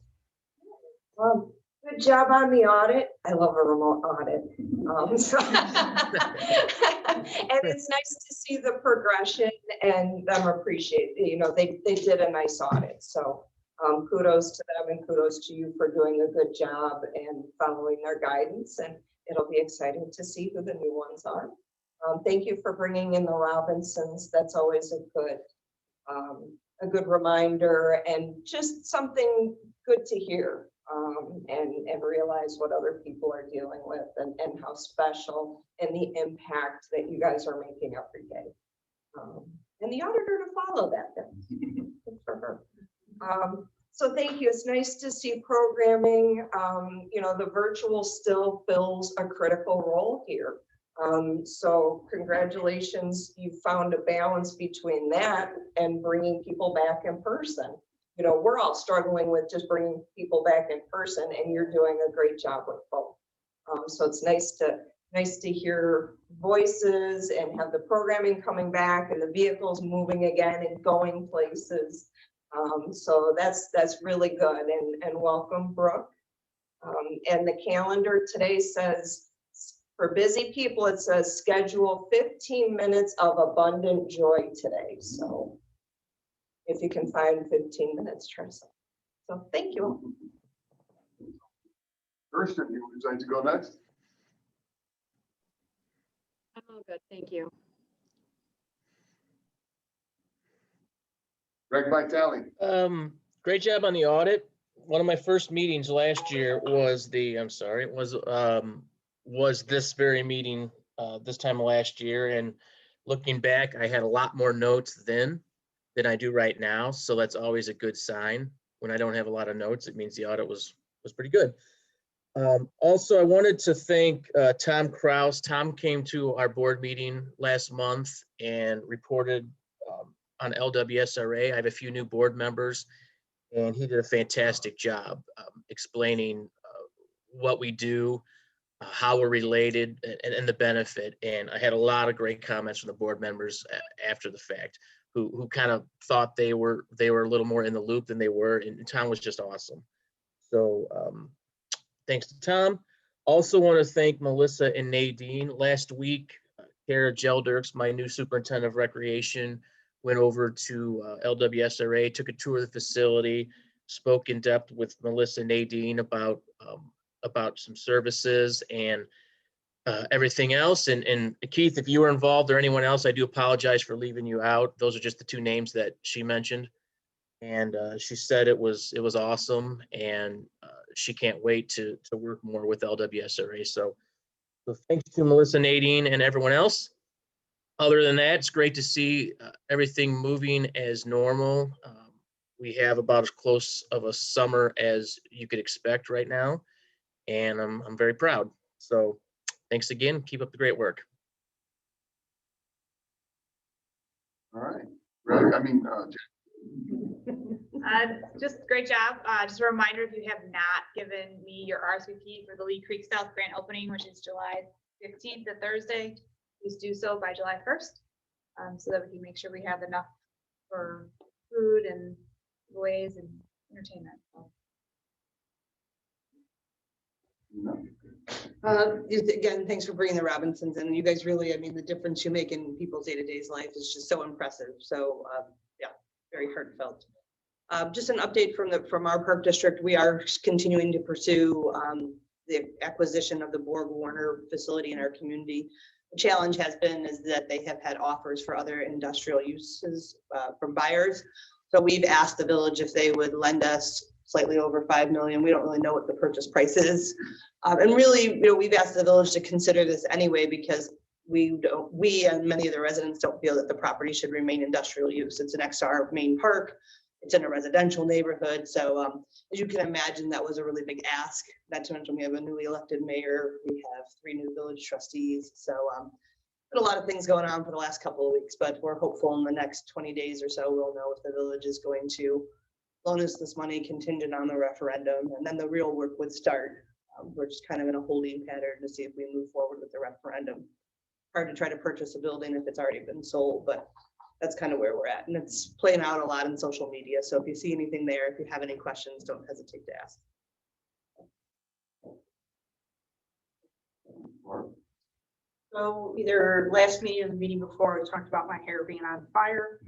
Good job on the audit. I love a remote audit. And it's nice to see the progression and them appreciate, they did a nice audit. So kudos to them and kudos to you for doing a good job and following their guidance. And it'll be exciting to see who the new ones are. Thank you for bringing in the Robinsons. That's always a good reminder and just something good to hear. And realize what other people are dealing with and how special and the impact that you guys are making every day. And the auditor to follow that then. Good for her. So thank you. It's nice to see programming. The virtual still fills a critical role here. So congratulations, you found a balance between that and bringing people back in person. We're all struggling with just bringing people back in person, and you're doing a great job with both. So it's nice to hear voices and have the programming coming back and the vehicles moving again and going places. So that's really good, and welcome, Brooke. And the calendar today says, for busy people, it says schedule 15 minutes of abundant joy today. So if you can find 15 minutes, try something. So thank you. Kirsten, you would like to go next? I'm all good, thank you. Greg Vitale. Great job on the audit. one of my first meetings last year was was this very meeting this time last year. And looking back, I had a lot more notes then than I do right now. So that's always a good sign. When I don't have a lot of notes, it means the audit was pretty good. Also, I wanted to thank Tom Kraus. Tom came to our board meeting last month and reported on LWSRA. I have a few new board members, and he did a fantastic job explaining what we do, how we're related, and the benefit. And I had a lot of great comments from the board members after the fact, who kind of thought they were a little more in the loop than they were, and Tom was just awesome. So thanks to Tom. Also want to thank Melissa and Nadine. Last week, Kara Gelderks, my new superintendent of recreation, went over to LWSRA, took a tour of the facility, spoke in depth with Melissa and Nadine about some services and everything else. And Keith, if you were involved or anyone else, I do apologize for leaving you out. Those are just the two names that she mentioned. And she said it was awesome, and she can't wait to work more with LWSRA. So thanks to Melissa, Nadine, and everyone else. Other than that, it's great to see everything moving as normal. We have about as close of a summer as you could expect right now, and I'm very proud. So thanks again. Keep up the great work. All right. Right. Just great job. Just a reminder, if you have not given me your RSVP for the Lee Creek South Grant opening, which is July 15th, to Thursday, please do so by July 1st, so that we can make sure we have enough for food and giveaways and entertainment. Again, thanks for bringing the Robinsons in. You guys really, the difference you make in people's day-to-day life is just so impressive. So yeah, very heartfelt. Just an update from our park district. We are continuing to pursue the acquisition of the Borg Warner facility in our community. The challenge has been is that they have had offers for other industrial uses from buyers. So we've asked the village if they would lend us slightly over $5 million. We don't really know what the purchase price is. And really, we've asked the village to consider this anyway, because we and many of the residents don't feel that the property should remain industrial use. It's next to our main park. It's in a residential neighborhood. So as you can imagine, that was a really big ask. Not to mention we have a newly elected mayor. We have 3 new village trustees. So a lot of things going on for the last couple of weeks, but we're hopeful in the next 20 days or so, we'll know if the village is going to loan us this money contingent on the referendum, and then the real work would start. We're just kind of in a holding pattern to see if we move forward with the referendum. Hard to try to purchase a building if it's already been sold, but that's kind of where we're at. And it's playing out a lot in social media. So if you see anything there, if you have any questions, don't hesitate to ask. So either last meeting or the meeting before, I talked about my hair being on fire.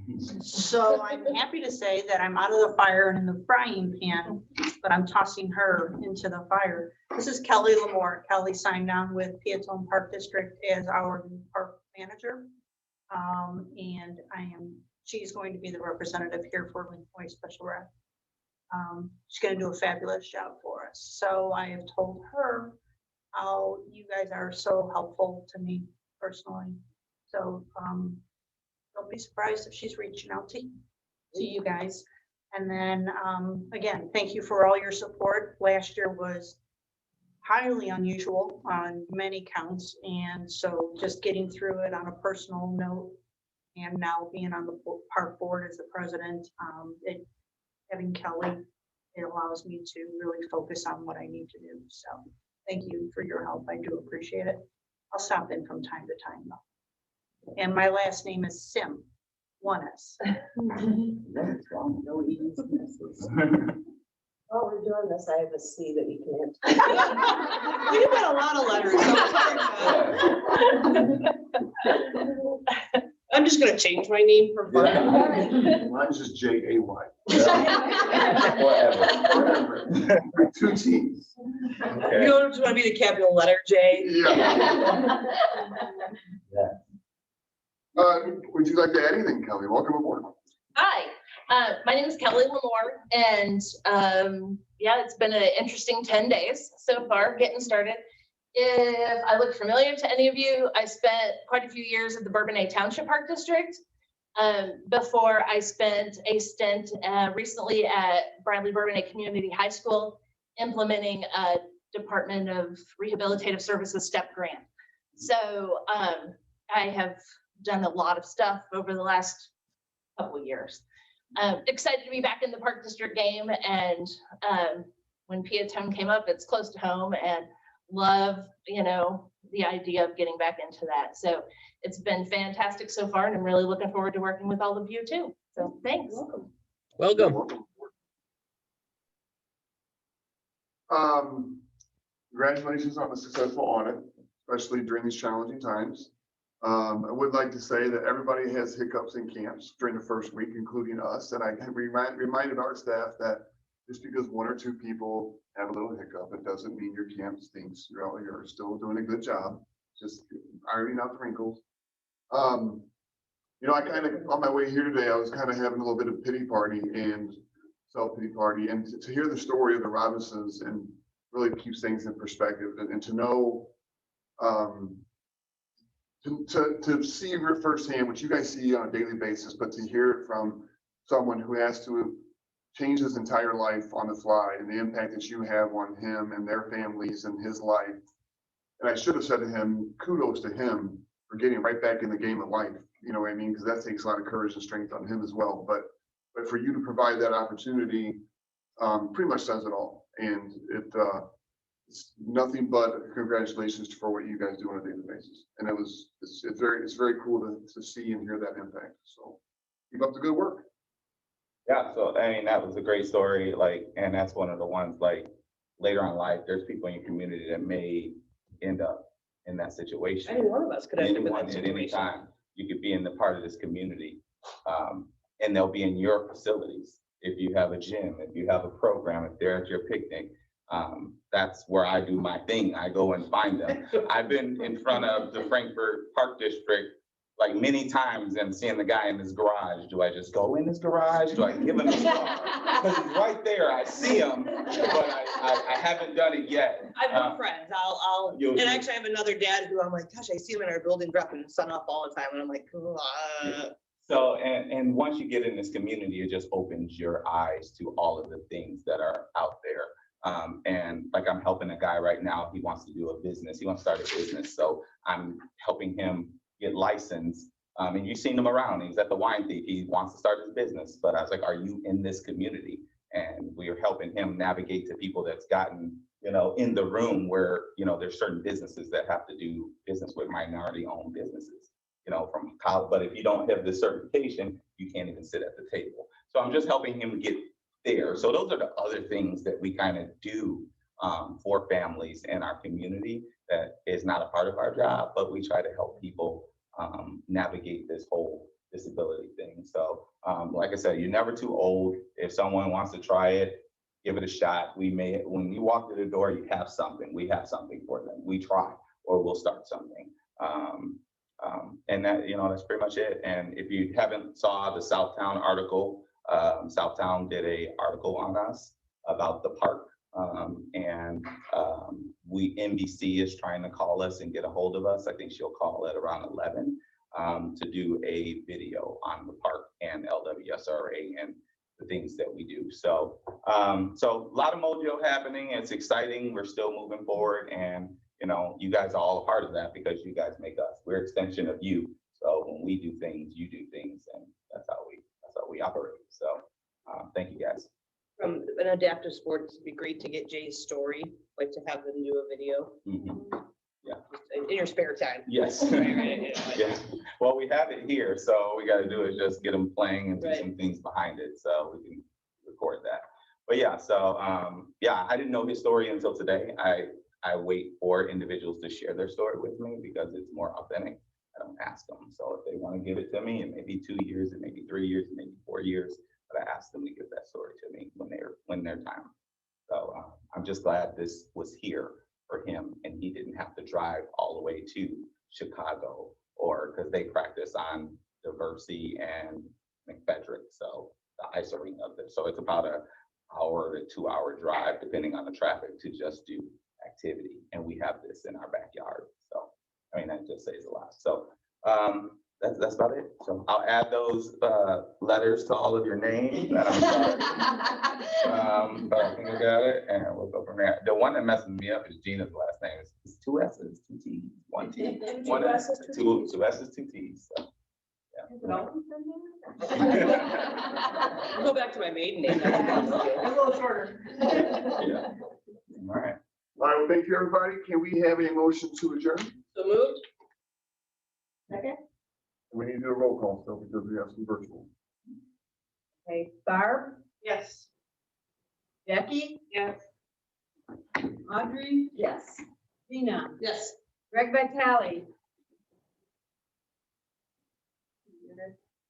So I'm happy to say that I'm out of the fire and in the frying pan, but I'm tossing her into the fire. This is Kelly Lamore. Kelly signed on with Piatone Park District as our new park manager. And she's going to be the representative here for Lincoln Special Rec. She's going to do a fabulous job for us. So I have told her how you guys are so helpful to me personally. So don't be surprised if she's reaching out to you guys. And then again, thank you for all your support. Last year was highly unusual on many counts. And so just getting through it on a personal note, and now being on the park board as the president, having Kelly, it allows me to really focus on what I need to do. So thank you for your help. I do appreciate it. I'll stop in from time to time though. And my last name is Sim, 1S. No E's. While we're doing this, I have a C that you can add. You've got a lot of letters. So I'm just going to change my name for fun. Mine's just Jay. Whatever. 2 T's. Okay. You don't just want to be the capital letter J. Yeah. Would you like to add anything, Kelly? Welcome aboard. Hi, My name is Kelly Lamore, and yeah, it's been an interesting 10 days so far getting started. If I look familiar to any of you, I spent quite a few years at the Bourbonnais Township Park District. Before I spent a stint recently at Bradley Bourbonnais Community High School implementing a Department of Rehabilitative Services STEP grant. So I have done a lot of stuff over the last couple of years. Excited to be back in the Park District game, and when Piatone came up, it's close to home, and love, you know, the idea of getting back into that. So it's been fantastic so far, and I'm really looking forward to working with all of you too. So thanks. Welcome. Congratulations on the successful audit, especially during these challenging times. I would like to say that everybody has hiccups in camps during the first week, including us. And I reminded our staff that just because one or two people have a little hiccup, it doesn't mean your camp stinks. You're still doing a good job, just ironing out the wrinkles. You know, I kind of, on my way here today, I was kind of having a little bit of pity party and self-pity party, and to hear the story of the Robinsons and really keeps things in perspective, and to know, to see firsthand what you guys see on a daily basis, but to hear it from someone who has to change his entire life on the fly, and the impact that you have on him and their families and his life. And I should have said to him, kudos to him for getting right back in the game of life. You know what I mean? Because that takes a lot of courage and strength on him as well. But for you to provide that opportunity, pretty much says it all. And it's nothing but congratulations for what you guys do on a daily basis. And it's very cool to see and hear that impact. So keep up the good work. Yeah, so I mean, that was a great story, like, and that's one of the ones, like, later on in life, there's people in your community that may end up in that situation. Any one of us could end up in Anyone that at any situation. time, you could be in the part of this community, and they'll be in your facilities. If you have a gym, if you have a program, if they're at your picnic, that's where I do my thing. I go and find them. I've been in front of the Frankfurt Park District like many times and seeing the guy in his garage. Do I just go in his garage? Do I give him his car? Because he's right there. I see him, but I haven't done it yet. I've got friends. And actually I have another dad who I'm like, gosh, I see him in our building dropping the sun off all the time. And I'm like, So, and once you get in this community, it just opens your eyes to all of the things that are out there. And like, I'm helping a guy right now. He wants to do a business. He wants to start a business. So I'm helping him get licensed. And you've seen him around. He's at the Wine Thief. He wants to start his business. But I was like, are you in this community? And we are helping him navigate to people that's gotten, you know, in the room where, you know, there's certain businesses that have to do business with minority owned businesses, you know, from college. But if you don't have this certification, you can't even sit at the table. So I'm just helping him get there. So those are the other things that we kind of do for families in our community that is not a part of our job, but we try to help people navigate this whole disability thing. So like I said, you're never too old. If someone wants to try it, give it a shot. We may, when you walk through the door, you have something. We have something for them. We try, or we'll start something. And that, you know, that's pretty much it. And if you haven't saw the Southtown article, Southtown did a article on us about the park. NBC is trying to call us and get a hold of us. I think she'll call at around 11 to do a video on the park and LWSRA and the things that we do. So, so a lot of mojo happening. It's exciting. We're still moving forward, and you know, you guys are all a part of that because you guys make us. We're an extension of you. So when we do things, you do things, and that's how we operate. So thank you guys. From an adaptive sports, it'd be great to get Jay's story, like to have them do a video. Mm-hmm. Yeah. In your spare time. Yes. Yeah. Well, we have it here, so all we got to do is just get them playing and do some things behind it, so we can record that. But yeah, so yeah, I didn't know his story until today. I wait for individuals to share their story with me because it's more authentic. I don't ask them. So if they want to give it to me, it may be 2 years, it may be 3 years, it may be 4 years, but I ask them to give that story to me when their time. So I'm just glad this was here for him and he didn't have to drive all the way to Chicago, or because they practice on Diversey and McFedrick. So the ice arena up there. So it's about a hour to 2 hour drive, depending on the traffic, to just do activity. And we have this in our backyard. So, I mean, that just says a lot. So that's about it. So I'll add those letters to all of your names. And I'm sorry. But I think I got it, and we'll go from there. The one that messes me up is Gina's last name. It's 2 S's, 2 T's, 1 T, 1 S, 2 S's, 2 T's. So, yeah. Go back to my maiden name. A little shorter. Yeah. All right. All right, well, thank you, everybody. Can we have a motion to adjourn? So moved. Okay. We need to do a roll call still because we have some virtual. Okay, Barb, Yes. Jackie, Yes. Audrey, Yes. Tina, Yes. Greg Vitale.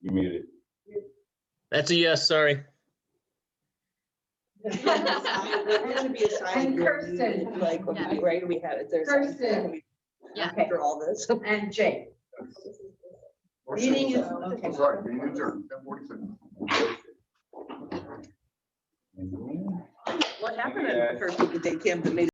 You muted. That's a yes, sorry. There should be a sign. And Kirsten. Like, Yeah. right, we had it, there's. Kirsten. Yeah. After all this. And Jay. Meeting is, okay. I'm sorry, meeting adjourned, 10:46. What happened at the first week of day camp that made